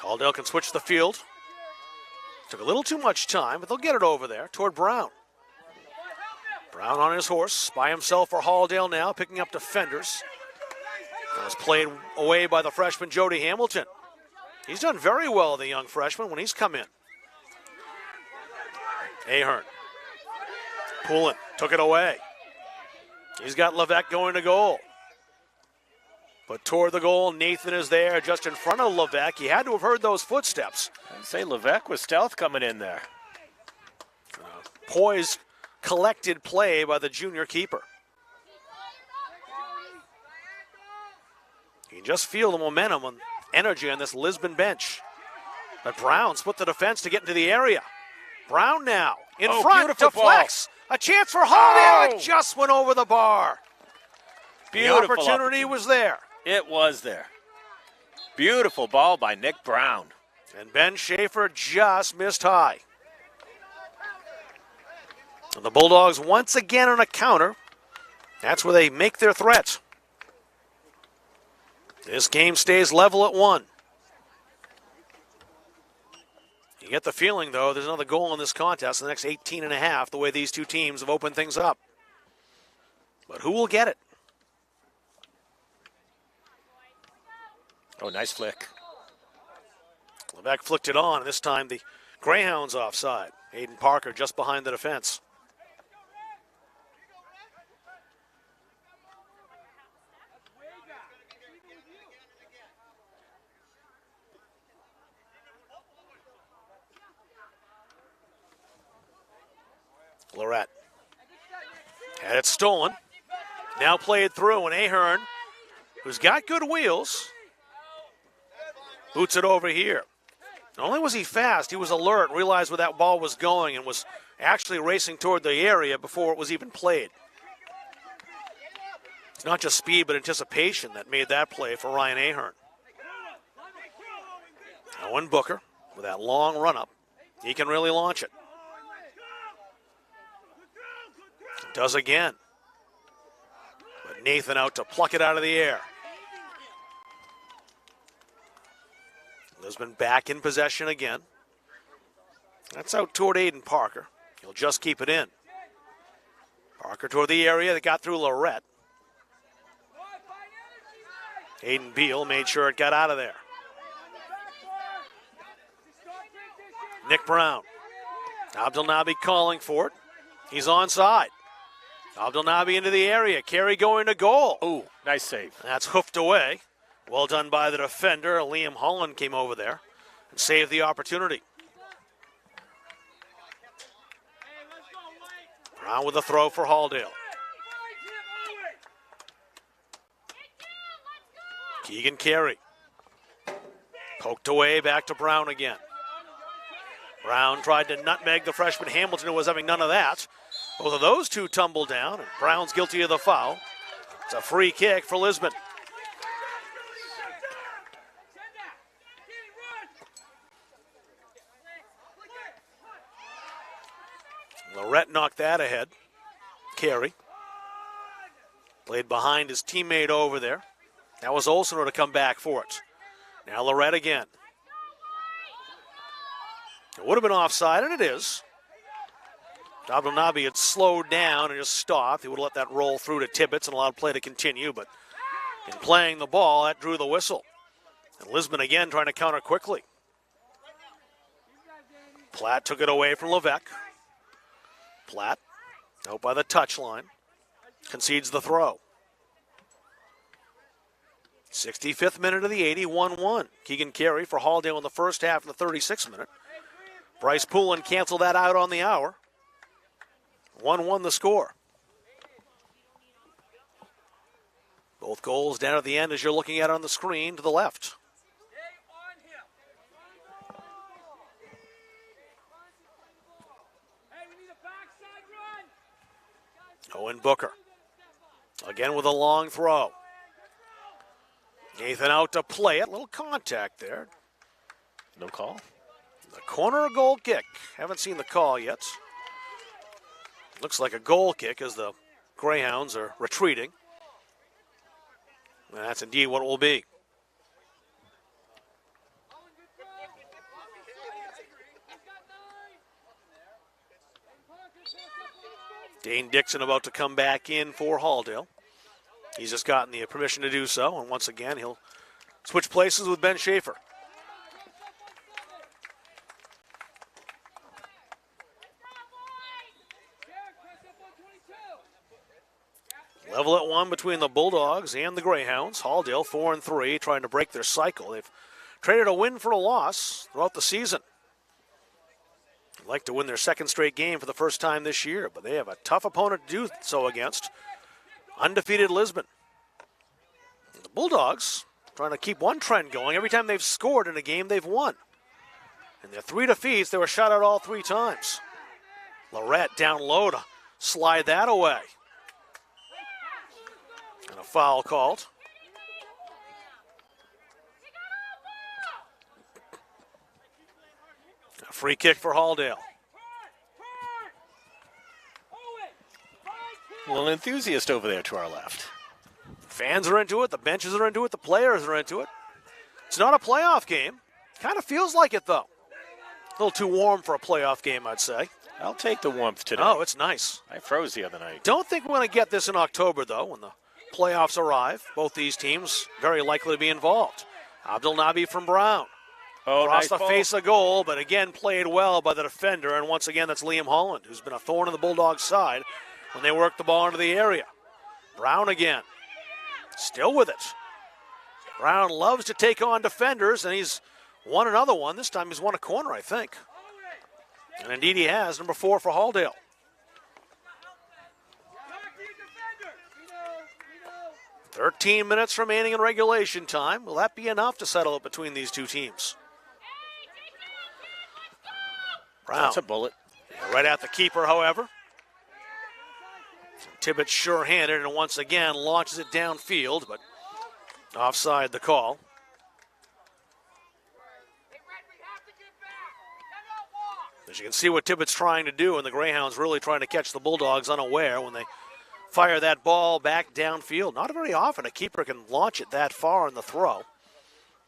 Halldale can switch the field. Took a little too much time, but they'll get it over there toward Brown. Brown on his horse, by himself for Halldale now, picking up defenders. That was played away by the freshman Jody Hamilton. He's done very well, the young freshman, when he's come in. Ahern. Pullen took it away. He's got Levesque going to goal. But toward the goal, Nathan is there just in front of Levesque. He had to have heard those footsteps. I'd say Levesque with stealth coming in there. Poised, collected play by the junior keeper. You can just feel the momentum and energy on this Lisbon bench. But Brown split the defense to get into the area. Brown now in front, deflects. A chance for Halldale. It just went over the bar. Beautiful the opportunity was there. It was there. Beautiful ball by Nick Brown. And Ben Schaefer just missed high. And the Bulldogs once again on a counter. That's where they make their threats. This game stays level at 1. You get the feeling, though, there's another goal in this contest in the next 18 and a half, the way these two teams have opened things up. But who will get it? Oh, nice flick. Levesque flicked it on, and this time the Greyhounds offside. Aiden Parker just behind the defense. Lorette had it stolen. Now played through, and Ahern, who's got good wheels, boots it over here. Not only was he fast, he was alert, realized where that ball was going, and was actually racing toward the area before it was even played. It's not just speed, but anticipation that made that play for Ryan Ahern. Owen Booker, with that long run-up, he can really launch it. Does again. But Nathan out to pluck it out of the air. Lisbon back in possession again. That's out toward Aiden Parker. He'll just keep it in. Parker toward the area that got through Lorette. Aiden Beal made sure it got out of there. Nick Brown. Abdelnabi calling for it. He's onside. Abdelnaby into the area. Carey going to goal. Ooh, nice save. That's hoofed away. Well done by the defender. Liam Holland came over there and saved the opportunity. Brown with a throw for Halldale. Keegan Carey. Poked away, back to Brown again. Brown tried to nutmeg the freshman Hamilton, who was having none of that. Both of those two tumbled down, and Brown's guilty of the foul. It's a free kick for Lisbon. Lorette knocked that ahead. Carey played behind his teammate over there. That was Olsen to come back for it. Now Lorette again. It would have been offside, and it is. Abdelnaby had slowed down and just stopped. He would have let that roll through to Tibbetts and allowed play to continue, but in playing the ball, that drew the whistle. And Lisbon again trying to counter quickly. Platt took it away from Levesque. Platt out by the touchline. Concedes the throw. 65th minute of the 80, 1-1. Keegan Carey for Halldale in the first half in the 36th minute. Bryce Poulin canceled that out on the hour. 1-1 the score. Both goals down at the end as you're looking at on the screen to the left. Owen Booker. Again with a long throw. Nathan out to play it. Little contact there. No call. The corner goal kick. Haven't seen the call yet. Looks like a goal kick as the Greyhounds are retreating. And that's indeed what it will be. Dane Dixon about to come back in for Halldale. He's just gotten the permission to do so, and once again he'll switch places with Ben Schaefer. Level at 1 between the Bulldogs and the Greyhounds. Halldale 4-3, trying to break their cycle. They've traded a win for a loss throughout the season. They'd like to win their second straight game for the first time this year, but they have a tough opponent to do so against. Undefeated Lisbon. The Bulldogs trying to keep one trend going. Every time they've scored in a game, they've won. In their 3 defeats, they were shut out all 3 times. Lorette down low to slide that away. And a foul called. A free kick for Halldale. A little enthusiast over there to our left. Fans are into it. The benches are into it. The players are into it. It's not a playoff game. Kind of feels like it, though. A little too warm for a playoff game, I'd say. I'll take the warmth today. Oh, it's nice. I froze the other night. Don't think we're going to get this in October, though, when the playoffs arrive. Both these teams very likely to be involved. Abdelnaby from Brown. Oh, Across nice the ball. face of goal, but again played well by the defender. And once again, that's Liam Holland, who's been a thorn in the Bulldogs' side when they work the ball into the area. Brown again. Still with it. Brown loves to take on defenders, and he's won another one. This time he's won a corner, I think. And indeed he has, number 4 for Halldale. 13 minutes remaining in regulation time. Will that be enough to settle it between these two teams? Brown. That's a bullet. Right at the keeper, however. Tibbetts sure-handed and once again launches it downfield, but offside the call. As you can see what Tibbetts trying to do, and the Greyhounds really trying to catch the Bulldogs unaware when they fire that ball back downfield. Not very often a keeper can launch it that far in the throw.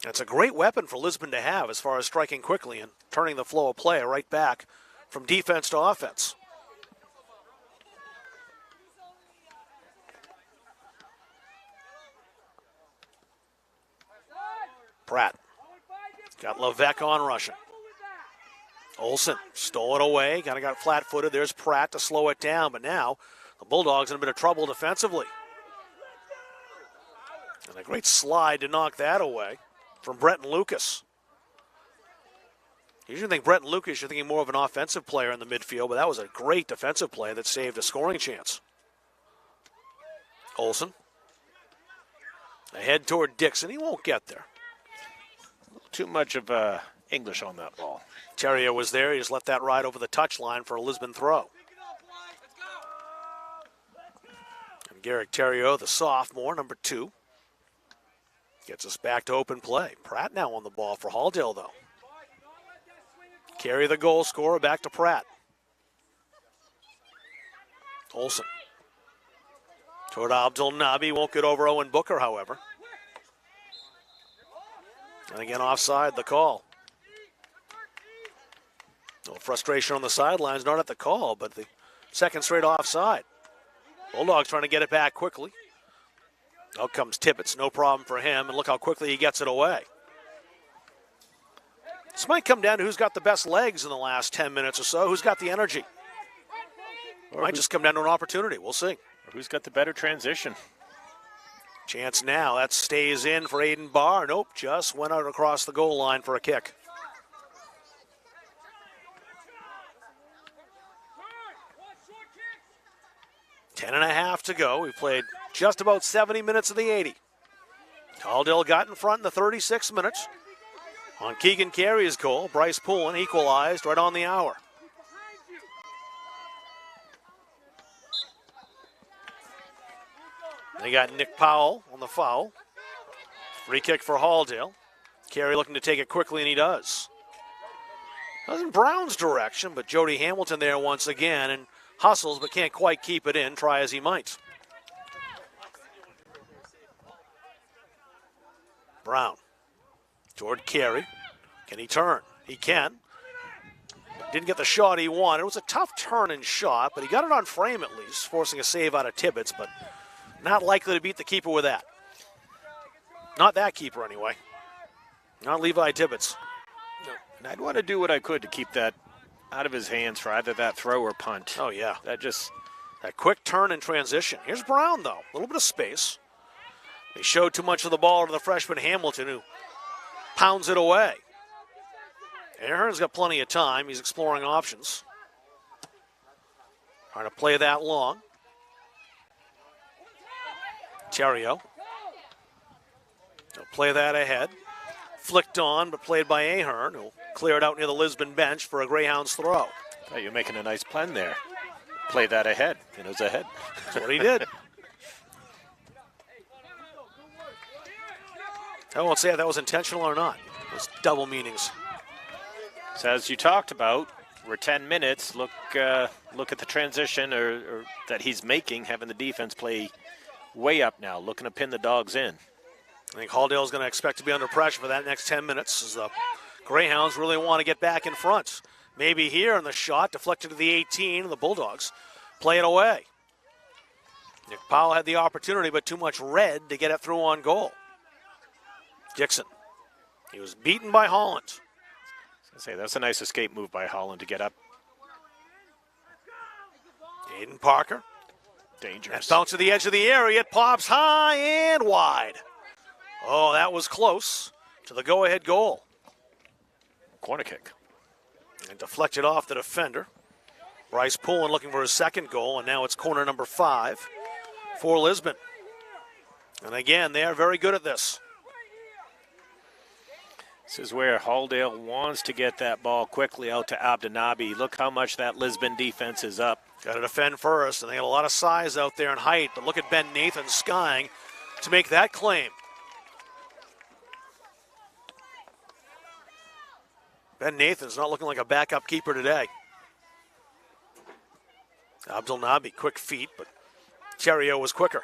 It's a great weapon for Lisbon to have as far as striking quickly and turning the flow of play right back from defense to offense. Pratt got Levesque on rushing. Olsen stole it away, kind of got flat-footed. There's Pratt to slow it down, but now The Bulldogs in a bit of trouble defensively. And a great slide to knock that away from Bretton Lucas. You usually think Bretton Lucas, you're thinking more of an offensive player in the midfield, but that was a great defensive play that saved a scoring chance. Olsen. Ahead toward Dixon. He won't get there. Too much of English on that ball. Terrio was there. He just let that ride over the touchline for a Lisbon throw. And Garrick Terrio, the sophomore, number 2, gets us back to open play. Pratt now on the ball for Halldale, though. Carey, the goal scorer, back to Pratt. Olsen. Toward Abdul Nabi, won't get over Owen Booker, however. And again, offside, the call. A little frustration on the sidelines, not at the call, but the second straight offside. Bulldogs trying to get it back quickly. Out comes Tibbetts, no problem for him, and look how quickly he gets it away. This might come down to who's got the best legs in the last 10 minutes or so, who's got the energy. Might just come down to an opportunity, we'll see. Or who's got the better transition. Chance now, that stays in for Aiden Barr. Nope, just went out across the goal line for a kick. 10.5 to go. We've played just about 70 minutes of the 80. Halldale got in front in the 36 minutes. On Keegan Carey's goal, Bryce Poulin equalized right on the hour. They got Nick Powell on the foul. Free kick for Halldale. Carey looking to take it quickly, and he does. That was in Brown's direction, but Jody Hamilton there once again, and hustles but can't quite keep it in, try as he might. Brown toward Carey. Can he turn? He can. Didn't get the shot he wanted. It was a tough turn and shot, but he got it on frame at least, forcing a save out of Tibbetts, but not likely to beat the keeper with that. Not that keeper, anyway. Not Levi Tibbetts. No. And I'd want to do what I could to keep that out of his hands for either that throw or punt. Oh, yeah. That quick turn and transition. Here's Brown, though. A little bit of space. They showed too much of the ball to the freshman Hamilton, who pounds it away. Ahern's got plenty of time. He's exploring options. Trying to play that long. Terrio. He'll play that ahead. Flicked on, but played by Ahern, who'll clear it out near the Lisbon bench for a Greyhounds throw. Oh, you're making a nice plan there. Play that ahead. It was ahead. That's what he did. I won't say if that was intentional or not. Those double meanings. So as you talked about, we're 10 minutes. Look at the transition or that he's making, having the defense play way up now, looking to pin the Dogs in. I think Halldale's going to expect to be under pressure for that next 10 minutes as the Greyhounds really want to get back in front. Maybe here in the shot, deflected to the 18, and the Bulldogs play it away. Nick Powell had the opportunity, but too much red to get it through on goal. Dixon. He was beaten by Holland. I was gonna say, that's a nice escape move by Holland to get up. Aiden Parker. Dangerous. That bounce to the edge of the area. It pops high and wide. Oh, that was close to the go-ahead goal. Corner kick. And deflected off the defender. Bryce Poulin looking for his second goal, and now it's corner number 5 for Lisbon. And again, they are very good at this. This is where Halldale wants to get that ball quickly out to Abdenabi. Look how much that Lisbon defense is up. Got to defend first, and they got a lot of size out there and height, but look at Ben Nathan skying to make that claim. Ben Nathan's not looking like a backup keeper today. Abdul Nabi, quick feet, but Terrio was quicker.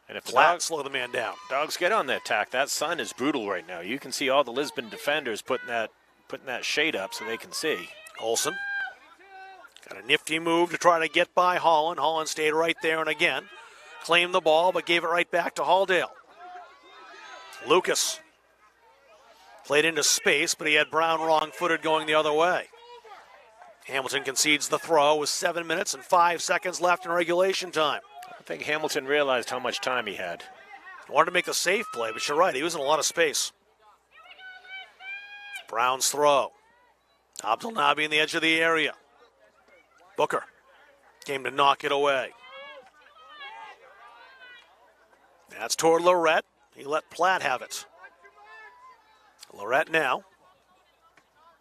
And if Flat, slow the man down. Dogs get on the attack, that sun is brutal right now. You can see all the Lisbon defenders putting that shade up so they can see. Olsen. Got a nifty move to try to get by Holland. Holland stayed right there and again claimed the ball, but gave it right back to Halldale. Lucas. Played into space, but he had Brown wrong-footed going the other way. Hamilton concedes the throw with 7 minutes and 5 seconds left in regulation time. I think Hamilton realized how much time he had. He wanted to make the safe play, but you're right, he was in a lot of space. Brown's throw. Abdul Nabi in the edge of the area. Booker came to knock it away. That's toward Lorette. He let Platt have it. Lorette now.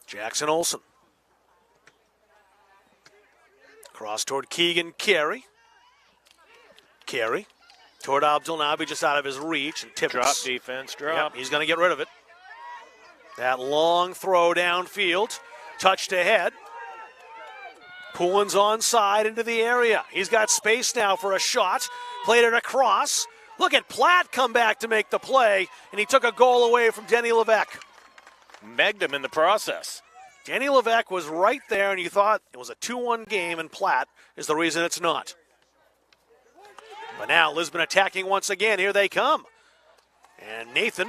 Jackson Olsen. Cross toward Keegan Carey. Carey toward Abdul Nabi, just out of his reach. And Tibbetts. Drop defense, drop. Yep, he's going to get rid of it. That long throw downfield. Touched ahead. Poulin's onside into the area. He's got space now for a shot. Played it across. Look at Platt come back to make the play, and he took a goal away from Denny Levesque. Megged him in the process. Denny Levesque was right there, and you thought it was a 2-1 game, and Platt is the reason it's not. But now Lisbon attacking once again. Here they come. And Nathan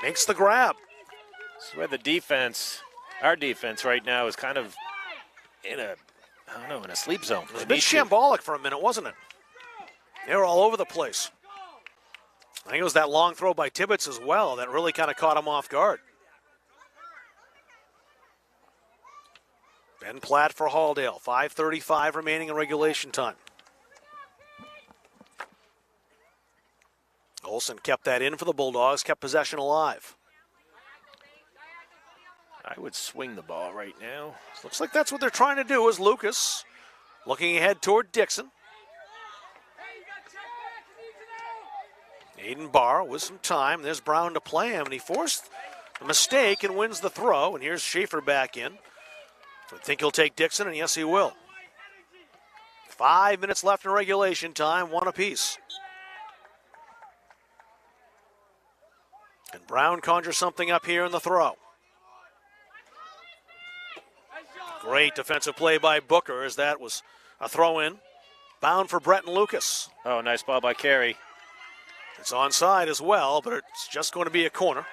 makes the grab. This is where the defense, our defense right now is kind of in a, I don't know, in a sleep zone. It was a bit shambolic for a minute, wasn't it? They were all over the place. I think it was that long throw by Tibbetts as well that really kind of caught him off guard. Ben Platt for Halldale. 5:35 remaining in regulation time. Olsen kept that in for the Bulldogs, kept possession alive. I would swing the ball right now. Looks like that's what they're trying to do. Is Lucas looking ahead toward Dixon. Aiden Barr with some time. There's Brown to play him, and he forced a mistake and wins the throw. And here's Schaefer back in. I think he'll take Dixon, and yes, he will. 5 minutes left in regulation time, one apiece. And Brown conjures something up here in the throw. Great defensive play by Booker as that was a throw-in. Bound for Breton Lucas. Oh, nice ball by Carey. It's onside as well, but it's just going to be a corner.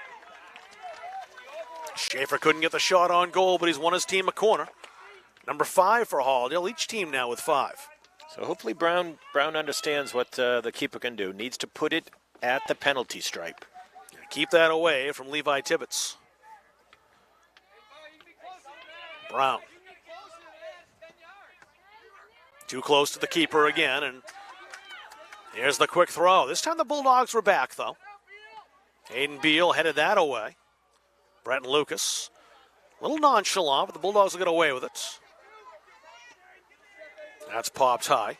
Schaefer couldn't get the shot on goal, but he's won his team a corner. Number 5 for Halldale, each team now with 5. So hopefully Brown understands what the keeper can do. Needs to put it at the penalty stripe. Keep that away from Levi Tibbetts. Brown. Too close to the keeper again, and here's the quick throw. This time the Bulldogs were back, though. Aiden Beal headed that away. Breton Lucas. A little nonchalant, but the Bulldogs will get away with it. That's popped high.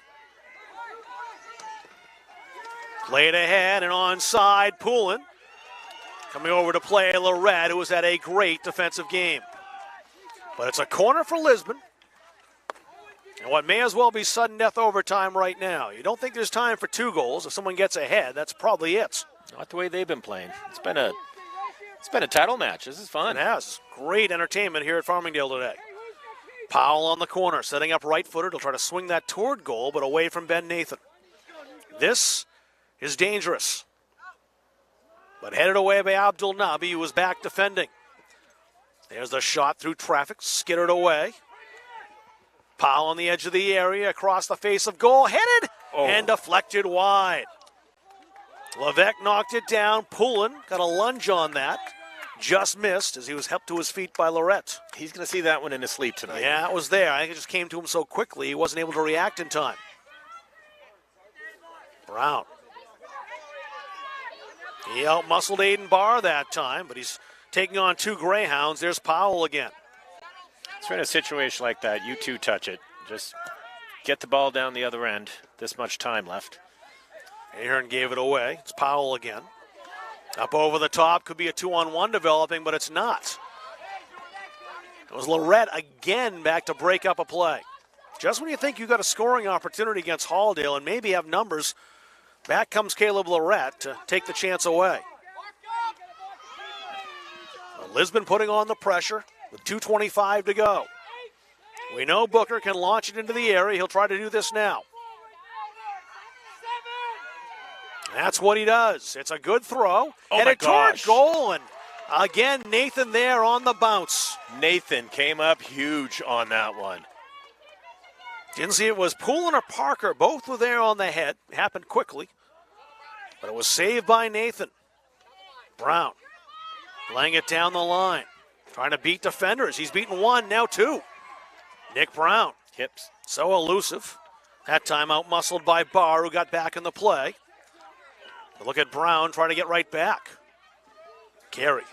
Played ahead and onside. Poulin coming over to play Lorette, who was at a great defensive game. But it's a corner for Lisbon. And what may as well be sudden death overtime right now. You don't think there's time for 2 goals. If someone gets ahead, that's probably it. Not the way they've been playing. It's been a title match. This is fun. It has. Great entertainment here at Farmingdale today. Powell on the corner, setting up right-footed. He'll try to swing that toward goal, but away from Ben Nathan. This is dangerous. But headed away by Abdul Nabi, who was back defending. There's the shot through traffic, skittered away. Powell on the edge of the area, across the face of goal, headed and deflected wide. Levesque knocked it down. Poulin got a lunge on that. Just missed as he was helped to his feet by Lorette. He's going to see that one in his sleep tonight. Yeah, it was there. I think it just came to him so quickly he wasn't able to react in time. Brown. He outmuscled Aiden Barr that time, but he's taking on 2 Greyhounds. There's Powell again. So in a situation like that, you 2 touch it. Just get the ball down the other end. This much time left. Ahern gave it away. It's Powell again. Up over the top. Could be a 2-on-1 developing, but it's not. It was Lorette again back to break up a play. Just when you think you got a scoring opportunity against Halldale and maybe have numbers, back comes Caleb Lorette to take the chance away. Lisbon putting on the pressure with 2:25 to go. We know Booker can launch it into the area. He'll try to do this now. That's what he does. It's a good throw. Headed toward goal, and Again, Nathan there on the bounce. Nathan came up huge on that one. Didn't see it was Poulin or Parker. Both were there on the head. It happened quickly. But it was saved by Nathan. Brown laying it down the line. Trying to beat defenders. He's beaten one, now two. Nick Brown. Hips. So elusive. That time out-muscled by Barr, who got back in the play. But look at Brown trying to get right back. Carey.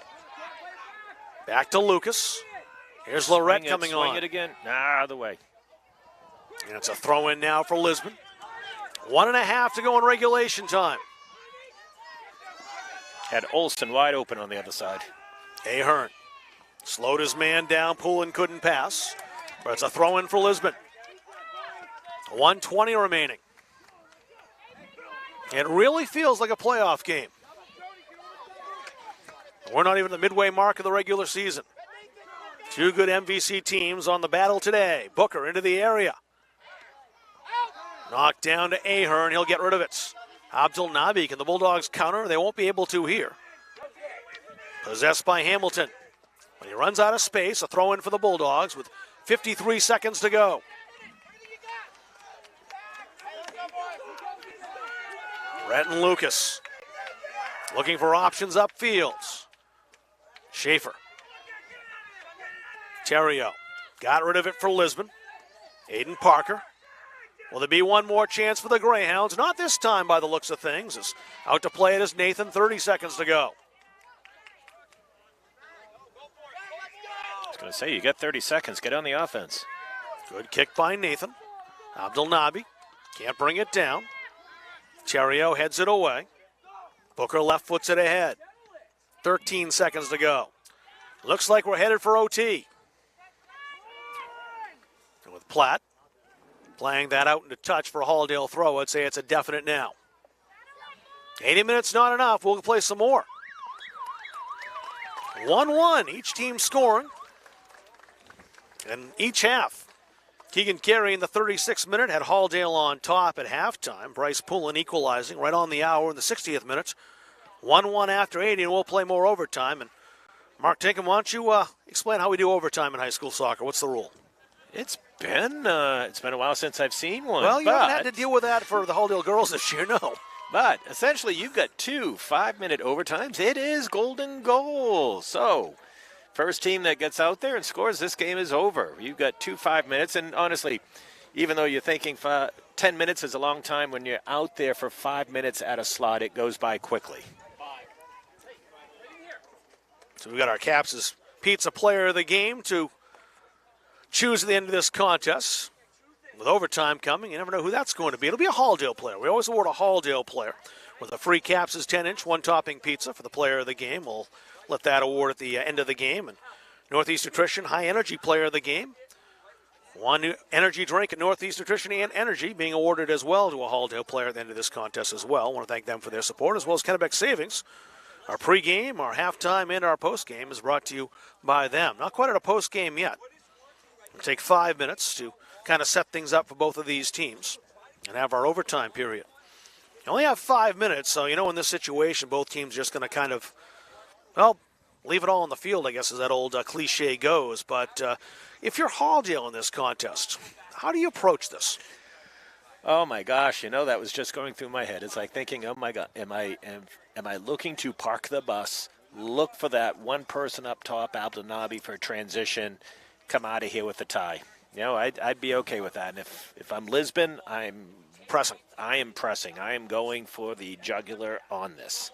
Back to Lucas. Here's Lorette coming on. Swing it again. Out of the way. And it's a throw-in now for Lisbon. 1.5 to go in regulation time. Had Olsen wide open on the other side. Ahern slowed his man down. Poulin couldn't pass. But it's a throw-in for Lisbon. 1:20 remaining. It really feels like a playoff game. We're not even the midway mark of the regular season. Two good MVC teams on the battle today. Booker into the area. Knocked down to Ahern. He'll get rid of it. Abdul Nabi, can the Bulldogs counter? They won't be able to here. Possessed by Hamilton. When he runs out of space, a throw in for the Bulldogs with 53 seconds to go. Brett and Lucas looking for options upfield. Schaefer. Terrio got rid of it for Lisbon. Aiden Parker. Will there be one more chance for the Greyhounds? Not this time by the looks of things. As out to play it is Nathan, 30 seconds to go. I was going to say, you got 30 seconds. Get on the offense. Good kick by Nathan. Abdul Nabi can't bring it down. Terrio heads it away. Booker left foots it ahead. 13 seconds to go. Looks like we're headed for OT. And with Platt playing that out into touch for a Halldale throw, I'd say it's a definite now. 80 minutes not enough. We'll play some more. 1-1, each team scoring. And each half. Keegan Carey in the 36th minute had Halldale on top at halftime. Bryce Poulin equalizing right on the hour in the 60th minute. 1-1 after 80, and we'll play more overtime. And Mark Tinkham, why don't you explain how we do overtime in high school soccer? What's the rule? It's been a while since I've seen one. Well, you haven't had to deal with that for the Halldale girls this year, no. But essentially, you've got 2 5-minute overtimes. It is golden goal. So, first team that gets out there and scores, this game is over. You've got 2 5 minutes, and honestly, even though you're thinking 10 minutes is a long time, when you're out there for 5 minutes at a slot, it goes by quickly. So we got our Caps' Pizza Player of the Game to choose at the end of this contest. With overtime coming, you never know who that's going to be. It'll be a Halldale player. We always award a Halldale player with a free Caps' 10-inch, one-topping pizza for the player of the game. We'll let that award at the end of the game. And Northeast Nutrition High Energy Player of the Game. One new energy drink at Northeast Nutrition and Energy being awarded as well to a Halldale player at the end of this contest as well. I want to thank them for their support, as well as Kennebec Savings. Our pregame, our halftime, and our postgame is brought to you by them. Not quite at a postgame yet. It'll take 5 minutes to kind of set things up for both of these teams and have our overtime period. You only have 5 minutes, so in this situation, both teams are just going to kind of, leave it all on the field, I guess, as that old cliche goes. But if you're Halldale in this contest, how do you approach this? Oh my gosh, that was just going through my head. It's like thinking, oh my God, am I looking to park the bus, look for that one person up top, Abdul Nabi, for a transition, come out of here with a tie? I'd be okay with that. And if I'm Lisbon, I'm pressing. I am pressing. I am going for the jugular on this.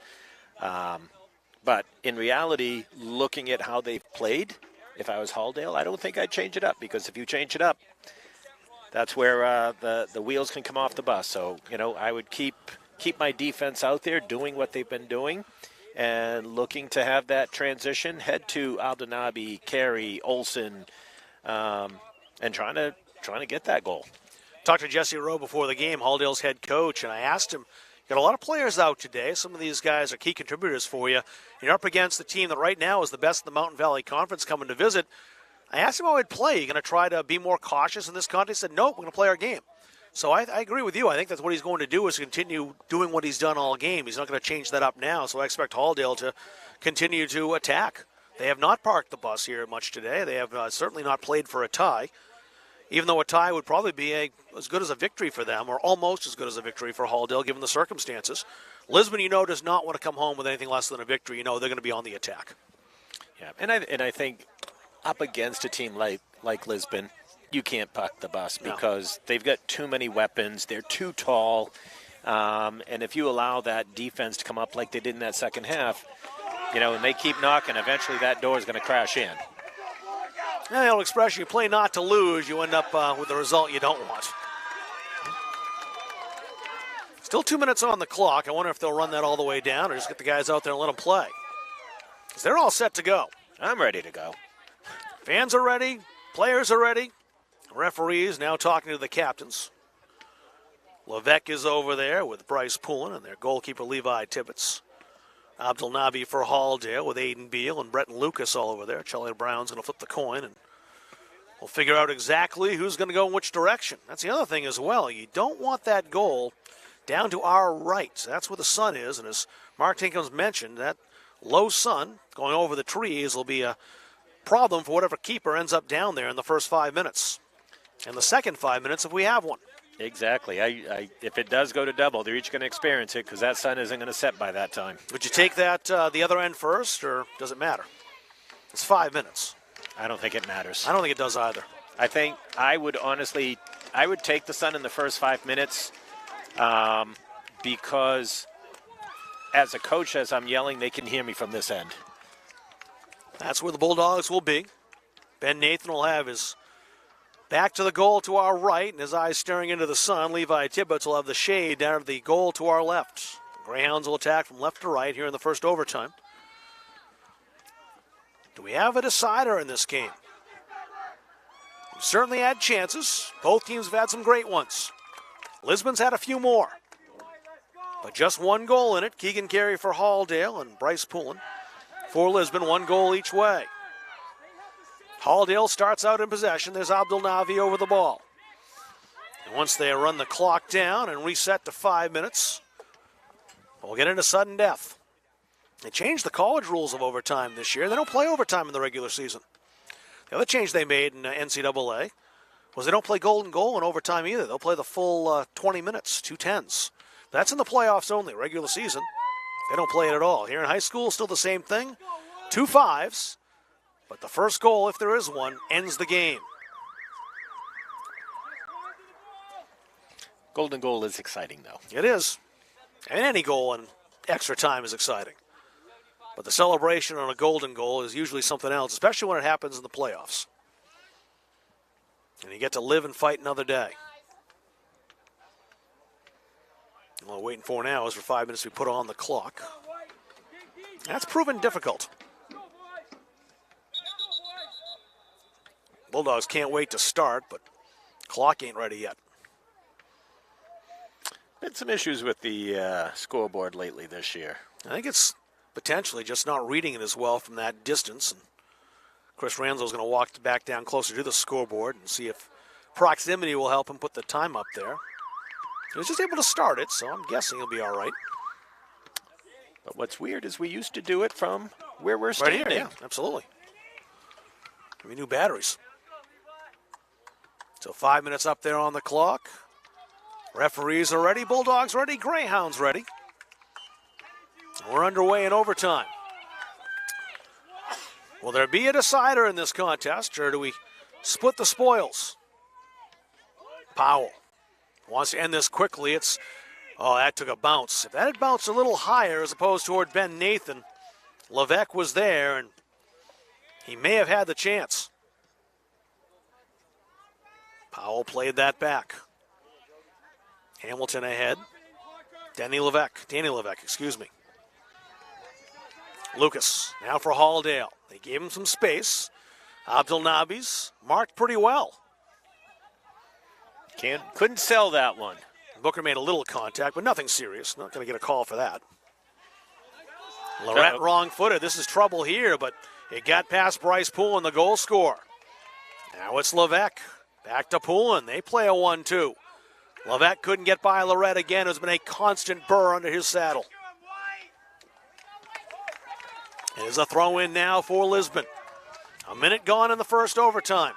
But in reality, looking at how they've played, if I was Halldale, I don't think I'd change it up, because if you change it up, that's where the wheels can come off the bus. So, I would keep my defense out there doing what they've been doing and looking to have that transition, head to Aldanabi, Carey, Olsen, and trying to get that goal. Talked to Jesse Rowe before the game, Halldale's head coach, and I asked him, got a lot of players out today. Some of these guys are key contributors for you. You're up against the team that right now is the best in the Mountain Valley Conference coming to visit. I asked him how he'd play. You going to try to be more cautious in this contest? He said, nope, we're going to play our game. So I agree with you. I think that's what he's going to do is continue doing what he's done all game. He's not going to change that up now, so I expect Halldale to continue to attack. They have not parked the bus here much today. They have certainly not played for a tie, even though a tie would probably be as good as a victory for them, or almost as good as a victory for Halldale given the circumstances. Lisbon, does not want to come home with anything less than a victory. They're going to be on the attack. Yeah, and I think up against a team like Lisbon, you can't park the bus because they've got too many weapons. They're too tall. And if you allow that defense to come up like they did in that second half, and they keep knocking, eventually that door is going to crash in. Yeah, the old expression, you play not to lose, you end up with the result you don't want. Still 2 minutes on the clock. I wonder if they'll run that all the way down or just get the guys out there and let them play. Because they're all set to go. I'm ready to go. Fans are ready. Players are ready. Referees now talking to the captains. Levesque is over there with Bryce Poulin and their goalkeeper Levi Tibbetts. Abdul Nabi for Halldale with Aiden Beal and Bretton Lucas all over there. Charlie Brown's going to flip the coin, and we'll figure out exactly who's going to go in which direction. That's the other thing as well. You don't want that goal down to our right. That's where the sun is, and as Mark Tinkham's mentioned, that low sun going over the trees will be a problem for whatever keeper ends up down there in the first 5 minutes. And the second 5 minutes if we have one. Exactly. If it does go to double, they're each going to experience it because that sun isn't going to set by that time. Would you take that the other end first, or does it matter? It's 5 minutes. I don't think it matters. I don't think it does either. I think I would take the sun in the first 5 minutes because as a coach, as I'm yelling, they can hear me from this end. That's where the Bulldogs will be. Ben Nathan will have his back to the goal to our right, and his eyes staring into the sun. Levi Tibbetts will have the shade down at the goal to our left. The Greyhounds will attack from left to right here in the first overtime. Do we have a decider in this game? We've certainly had chances. Both teams have had some great ones. Lisbon's had a few more. But just one goal in it. Keegan Carey for Halldale and Bryce Poulin for Lisbon. 1 goal each way. Halldale starts out in possession. There's Abdul Navi over the ball. And once they run the clock down and reset to 5 minutes, we'll get into sudden death. They changed the college rules of overtime this year. They don't play overtime in the regular season. The other change they made in NCAA was they don't play golden goal in overtime either. They'll play the full 20 minutes, 2 10s. That's in the playoffs only. Regular season, they don't play it at all. Here in high school, still the same thing. 2 5s. But the first goal, if there is one, ends the game. Golden goal is exciting, though. It is. And any goal in extra time is exciting. But the celebration on a golden goal is usually something else, especially when it happens in the playoffs. And you get to live and fight another day. All we're waiting for now is for 5 minutes to be put on the clock. That's proven difficult. Bulldogs can't wait to start, but clock ain't ready yet. Been some issues with the scoreboard lately this year. I think it's potentially just not reading it as well from that distance. And Chris Ranzo's going to walk back down closer to the scoreboard and see if proximity will help him put the time up there. He was just able to start it, so I'm guessing he'll be all right. But what's weird is we used to do it from where we're standing. Right here, yeah, absolutely. We new batteries. So 5 minutes up there on the clock. Referees are ready, Bulldogs ready, Greyhounds ready. We're underway in overtime. Will there be a decider in this contest, or do we split the spoils? Powell wants to end this quickly. That took a bounce. If that had bounced a little higher as opposed toward Ben Nathan, Levesque was there, and he may have had the chance. Powell played that back. Hamilton ahead. Danny Levesque, excuse me. Lucas, now for Halldale. They gave him some space. Abdul Nabi's marked pretty well. Couldn't sell that one. Booker made a little contact, but nothing serious. Not going to get a call for that. Lorette wrong-footed. This is trouble here, but it got past Bryce Poulin, the goal scorer. Now it's Levesque. Back to Poulin. They play a 1-2. Levac couldn't get by Lorette again. There's been a constant burr under his saddle. There's a throw in now for Lisbon. A minute gone in the first overtime.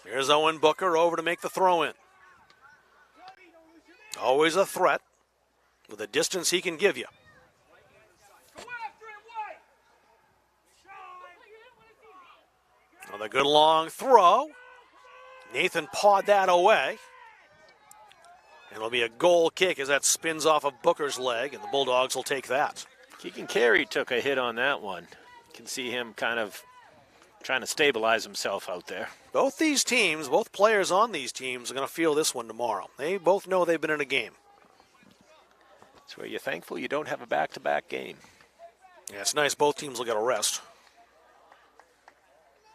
Here's Owen Booker over to make the throw in. Always a threat with the distance he can give you. Another good long throw. Nathan pawed that away. It'll be a goal kick as that spins off of Booker's leg, and the Bulldogs will take that. Keegan Carey took a hit on that one. You can see him kind of trying to stabilize himself out there. Both these teams, both players on these teams are going to feel this one tomorrow. They both know they've been in a game. That's where you're thankful you don't have a back-to-back game. Yeah, it's nice both teams will get a rest.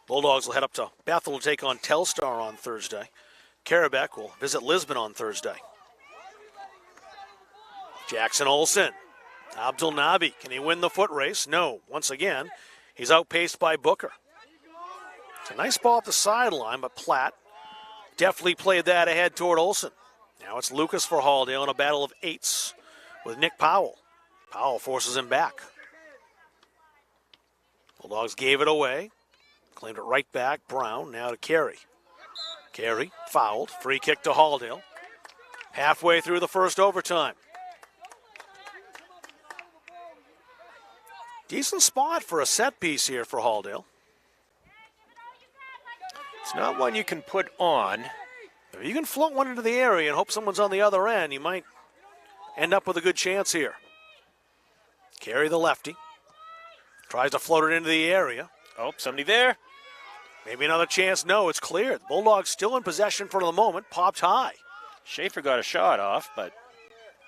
Bulldogs will head up to Bethel to take on Telstar on Thursday. Karabek will visit Lisbon on Thursday. Jackson Olsen. Abdul Nabi. Can he win the foot race? No. Once again, he's outpaced by Booker. It's a nice ball up the sideline, but Platt definitely played that ahead toward Olsen. Now it's Lucas for Halldale in a battle of eights with Nick Powell. Powell forces him back. Bulldogs gave it away. Claimed it right back. Brown now to Carey. Carey fouled. Free kick to Halldale. Halfway through the first overtime. Decent spot for a set piece here for Halldale. It's not one you can put on. If you can float one into the area and hope someone's on the other end, you might end up with a good chance here. Carey the lefty. Tries to float it into the area. Oh, somebody there. Maybe another chance. No, it's cleared. The Bulldogs still in possession for the moment. Popped high. Schaefer got a shot off, but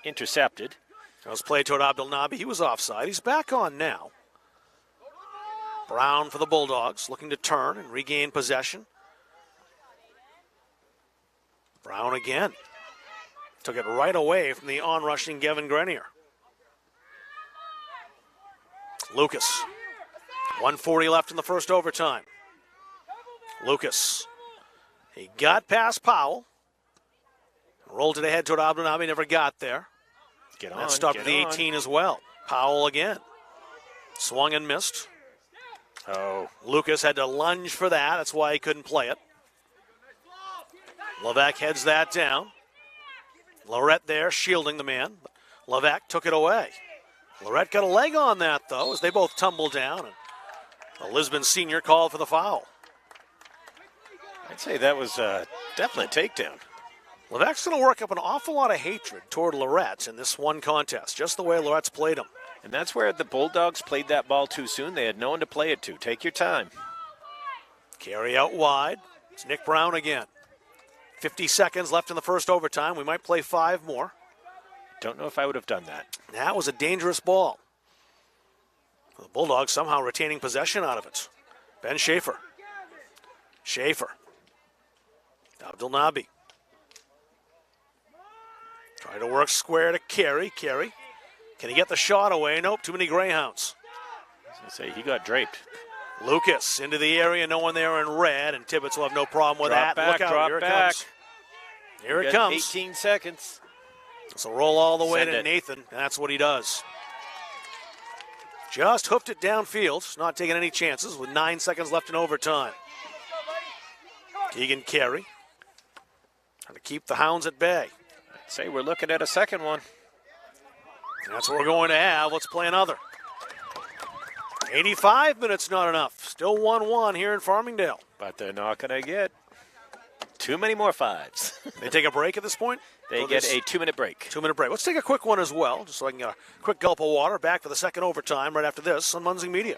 intercepted. That was played toward Abdel Nabi. He was offside. He's back on now. Brown for the Bulldogs, looking to turn and regain possession. Brown again. Took it right away from the onrushing Gavin Grenier. Lucas. 1:40 left in the first overtime. Lucas. He got past Powell. Rolled it ahead toward Abdel Nabi. Never got there. Get on. That stopped at the 18 as well. Powell again. Swung and missed. Oh. Lucas had to lunge for that. That's why he couldn't play it. Levac heads that down. Lorette there shielding the man. Levac took it away. Lorette got a leg on that, though, as they both tumbled down. And the Lisbon senior called for the foul. I'd say that was definitely a takedown. Levac's going to work up an awful lot of hatred toward Lorette in this one contest, just the way Lorette's played him. And that's where the Bulldogs played that ball too soon. They had no one to play it to. Take your time. Carry out wide. It's Nick Brown again. 50 seconds left in the first overtime. We might play 5 more. Don't know if I would have done that. That was a dangerous ball. The Bulldogs somehow retaining possession out of it. Ben Schaefer. Schaefer. Abdel Nabi. Try to work square to Carey. Carey. Can he get the shot away? Nope, too many Greyhounds. I was going to say, he got draped. Lucas into the area, no one there in red, and Tibbetts will have no problem with drop that. Back, Look out, drop here it back. comes. Here it comes. 18 seconds. So roll all the way Send to it. Nathan, and that's what he does. Just hoofed it downfield, not taking any chances with 9 seconds left in overtime. Keegan Carey trying to keep the Hounds at bay. I'd say we're looking at a second one. And that's what we're going to have. Let's play another. 85 minutes, not enough. Still 1-1 here in Farmingdale. But they're not going to get too many more fives. They take a break at this point? They get a 2-minute break. 2-minute break. Let's take a quick one as well, just so I can get a quick gulp of water. Back for the second overtime right after this on Munzing Media.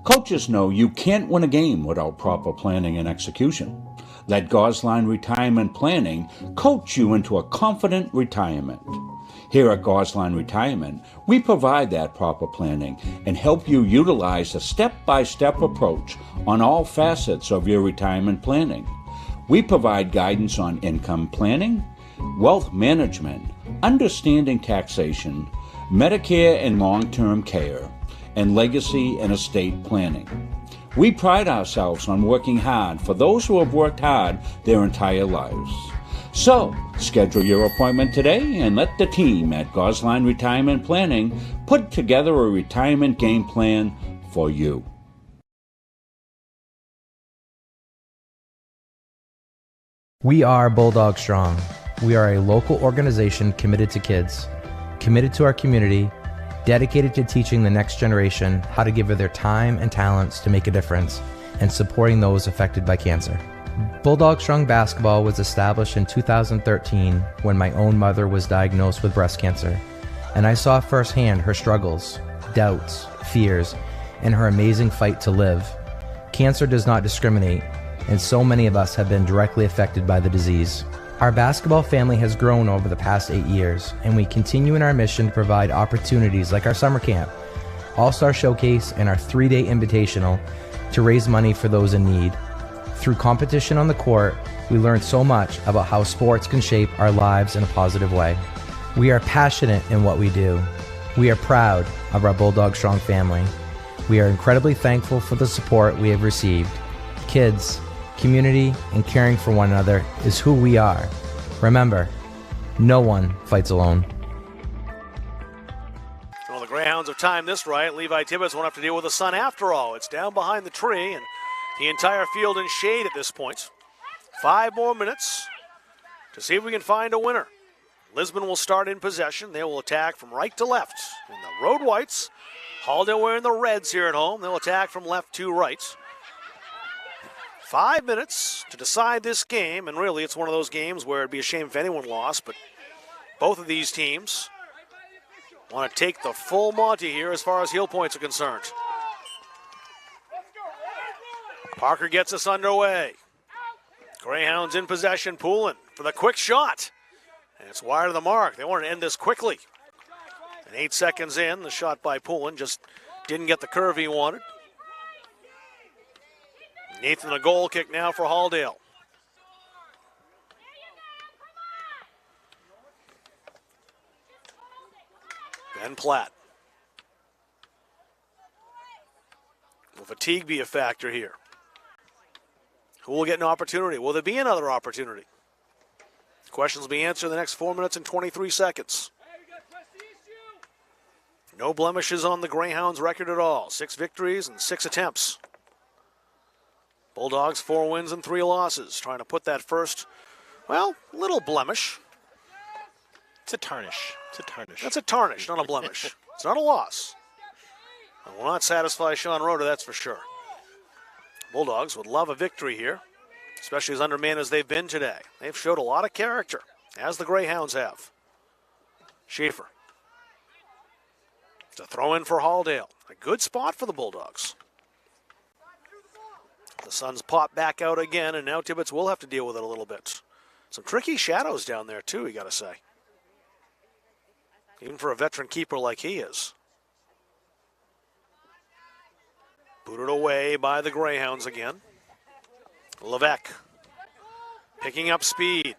Coaches know you can't win a game without proper planning and execution. Let Gosline Retirement Planning coach you into a confident retirement. Here at Gosline Retirement, we provide that proper planning and help you utilize a step-by-step approach on all facets of your retirement planning. We provide guidance on income planning, wealth management, understanding taxation, Medicare and long-term care, and legacy and estate planning. We pride ourselves on working hard for those who have worked hard their entire lives. So, schedule your appointment today and let the team at Gosline Retirement Planning put together a retirement game plan for you. We are Bulldog Strong. We are a local organization committed to kids, committed to our community, dedicated to teaching the next generation how to give their time and talents to make a difference, and supporting those affected by cancer. Bulldog Strong Basketball was established in 2013 when my own mother was diagnosed with breast cancer, and I saw firsthand her struggles, doubts, fears, and her amazing fight to live. Cancer does not discriminate, and so many of us have been directly affected by the disease. Our basketball family has grown over the past 8 years, and we continue in our mission to provide opportunities like our summer camp, All-Star Showcase, and our 3-day invitational to raise money for those in need. Through competition on the court, we learned so much about how sports can shape our lives in a positive way. We are passionate in what we do. We are proud of our Bulldog Strong family. We are incredibly thankful for the support we have received. Kids, community, and caring for one another is who we are. Remember, no one fights alone. Well, the Greyhounds have timed this right. Levi Tibbetts won't have to deal with the sun after all. It's down behind the tree, and the entire field in shade at this point. 5 more minutes to see if we can find a winner. Lisbon will start in possession. They will attack from right to left. In the Road Whites, Halldale wearing the reds here at home. They'll attack from left to right. 5 minutes to decide this game, and really it's one of those games where it'd be a shame if anyone lost, but both of these teams want to take the full Monty here as far as heel points are concerned. Parker gets us underway. Greyhounds in possession, Poulin for the quick shot. And it's wide of the mark. They want to end this quickly. And 8 seconds in, the shot by Poulin just didn't get the curve he wanted. Nathan, a goal kick now for Halldale. Ben Platt. Will fatigue be a factor here? Who will get an opportunity? Will there be another opportunity? Questions will be answered in the next 4 minutes and 23 seconds. No blemishes on the Greyhounds' record at all. 6 victories and 6 attempts. Bulldogs 4 wins and 3 losses. Trying to put that first, well, little blemish. It's a tarnish. It's a tarnish. That's a tarnish, not a blemish. It's not a loss. It will not satisfy Sean Roeder, that's for sure. Bulldogs would love a victory here, especially as undermanned as they've been today. They've showed a lot of character, as the Greyhounds have. Schaefer. It's a throw in for Halldale. A good spot for the Bulldogs. The Suns pop back out again, and now Tibbetts will have to deal with it a little bit. Some tricky shadows down there, too, you got to say. Even for a veteran keeper like he is. Booted away by the Greyhounds again. Levesque picking up speed.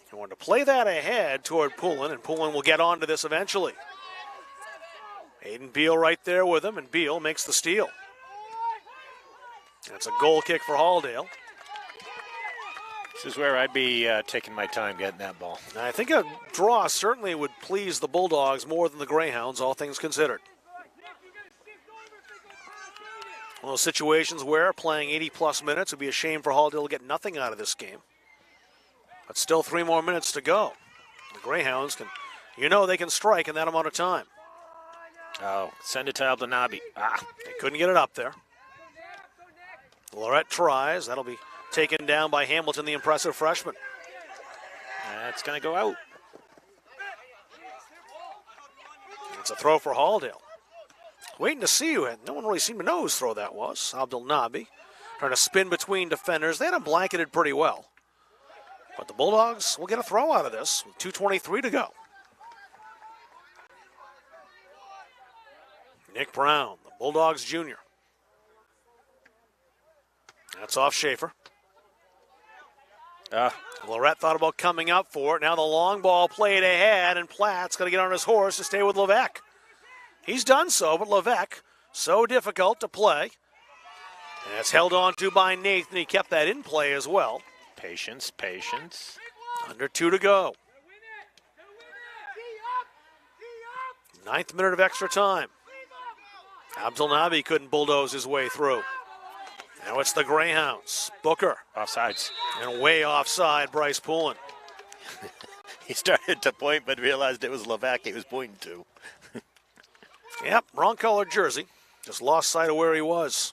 He wanted to play that ahead toward Poulin, and Poulin will get onto this eventually. Aiden Beal right there with him, and Beal makes the steal. That's a goal kick for Halldale. This is where I'd be taking my time getting that ball. I think a draw certainly would please the Bulldogs more than the Greyhounds, all things considered. One of those situations where playing 80-plus minutes would be a shame for Halldale to get nothing out of this game. But still 3 more minutes to go. The Greyhounds can, they can strike in that amount of time. Oh, send it to Abdelnabi. They couldn't get it up there. Lorette tries. That'll be taken down by Hamilton, the impressive freshman. That's going to go out. It's a throw for Halldale. Waiting to see who. No one really seemed to know whose throw that was. Abdelnabi trying to spin between defenders. They had him blanketed pretty well. But the Bulldogs will get a throw out of this with 2:23 to go. Nick Brown, the Bulldogs junior. That's off Schaefer. Lorette thought about coming up for it. Now the long ball played ahead, and Platt's going to get on his horse to stay with Levesque. He's done so, but Levesque, so difficult to play. And it's held on to by Nathan. He kept that in play as well. Patience, patience. Under 2 to go. 9th minute of extra time. Abdul Nabi couldn't bulldoze his way through. Now it's the Greyhounds. Booker. Offsides. And way offside, Bryce Poulin. He started to point but realized it was Levac he was pointing to. Yep, wrong colored jersey. Just lost sight of where he was.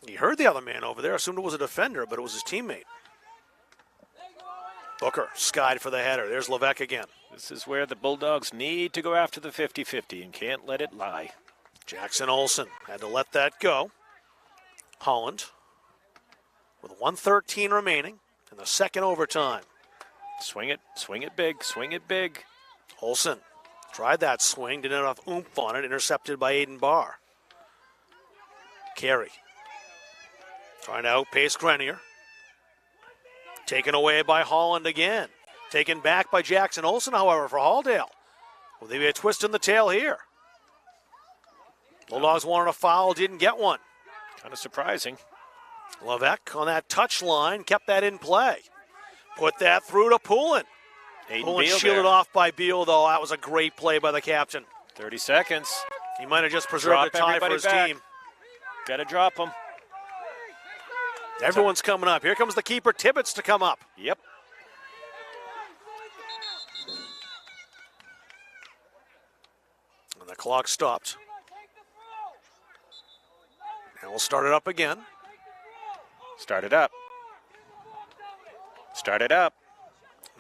He heard the other man over there, assumed it was a defender, but it was his teammate. Booker skied for the header. There's Levac again. This is where the Bulldogs need to go after the 50-50 and can't let it lie. Jackson Olsen had to let that go. Holland with 1:13 remaining in the second overtime. Swing it big, swing it big. Olsen tried that swing, didn't have enough oomph on it, intercepted by Aiden Barr. Carey trying to outpace Grenier. Taken away by Holland again. Taken back by Jackson Olsen, however, for Halldale. Will there be a twist in the tail here? Bulldogs wanted a foul, didn't get one. Kind of surprising. Levac on that touch line, kept that in play. Put that through to Poulin. Poulin shielded off by Beal, though. That was a great play by the captain. 30 seconds. He might have just preserved a tie for his team. Got to drop him. Everyone's coming up. Here comes the keeper, Tibbetts, to come up. Yep. And the clock stopped. And we'll start it up again. Start it up. Start it up.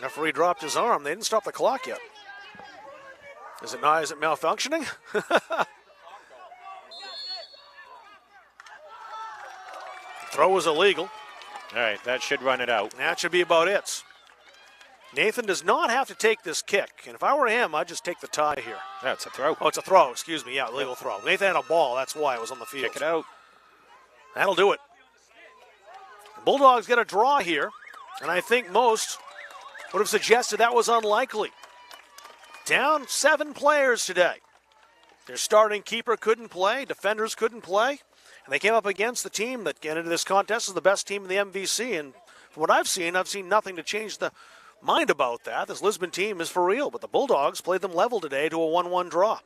Referee dropped his arm. They didn't stop the clock yet. Is it malfunctioning? Throw was illegal. All right, that should run it out. That should be about it. Nathan does not have to take this kick. And if I were him, I'd just take the tie here. That's a throw. Oh, it's a throw. Excuse me. Yeah, illegal throw. Nathan had a ball. That's why it was on the field. Kick it out. That'll do it. The Bulldogs get a draw here. And I think most would have suggested that was unlikely. Down 7 players today. Their starting keeper couldn't play. Defenders couldn't play. And they came up against the team that get into this contest as the best team in the MVC. And from what I've seen nothing to change the mind about that. This Lisbon team is for real. But the Bulldogs played them level today to a 1-1 draw.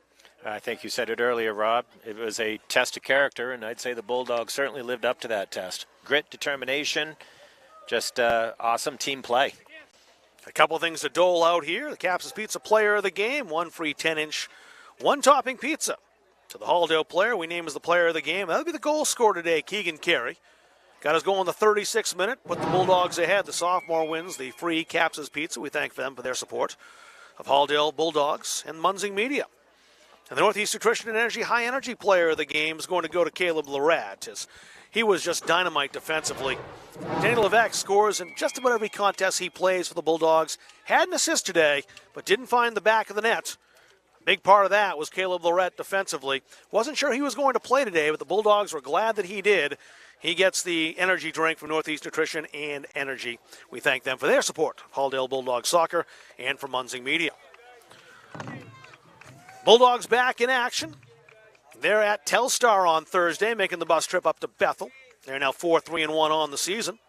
I think you said it earlier, Rob. It was a test of character, and I'd say the Bulldogs certainly lived up to that test. Grit, determination, just awesome team play. A couple things to dole out here. The Caps' Pizza Player of the Game. 1 free 10-inch, 1-topping pizza. To the Halldale player, we name as the player of the game. That'll be the goal scorer today, Keegan Carey. Got us going in the 36th minute. Put the Bulldogs ahead. The sophomore wins the free Caps' Pizza. We thank them for their support of Halldale Bulldogs and Munzing Media. And the Northeast Nutrition and Energy High Energy player of the game is going to go to Caleb Lorette, as he was just dynamite defensively. Danny Levac scores in just about every contest he plays for the Bulldogs. Had an assist today, but didn't find the back of the net. Big part of that was Caleb Lorette defensively. Wasn't sure he was going to play today, but the Bulldogs were glad that he did. He gets the energy drink from Northeast Nutrition and Energy. We thank them for their support of Halldale Bulldogs Soccer and for Munzing Media. Bulldogs back in action. They're at Telstar on Thursday, making the bus trip up to Bethel. They're now 4-3-1 on the season.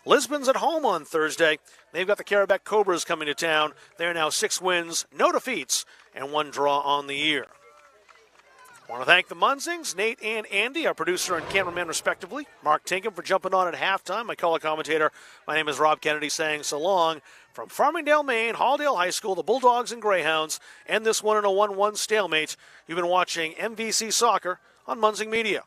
Lisbon's at home on Thursday. They've got the Carabec Cobras coming to town. They're now 6 wins, no defeats, and 1 draw on the year. I want to thank the Munzings, Nate and Andy, our producer and cameraman respectively. Mark Tinkham for jumping on at halftime. My color commentator, my name is Rob Kennedy, saying so long. From Farmingdale, Maine, Halldale High School, the Bulldogs and Greyhounds, and this one in a 1-1 stalemate. You've been watching MVC Soccer on Munzing Media.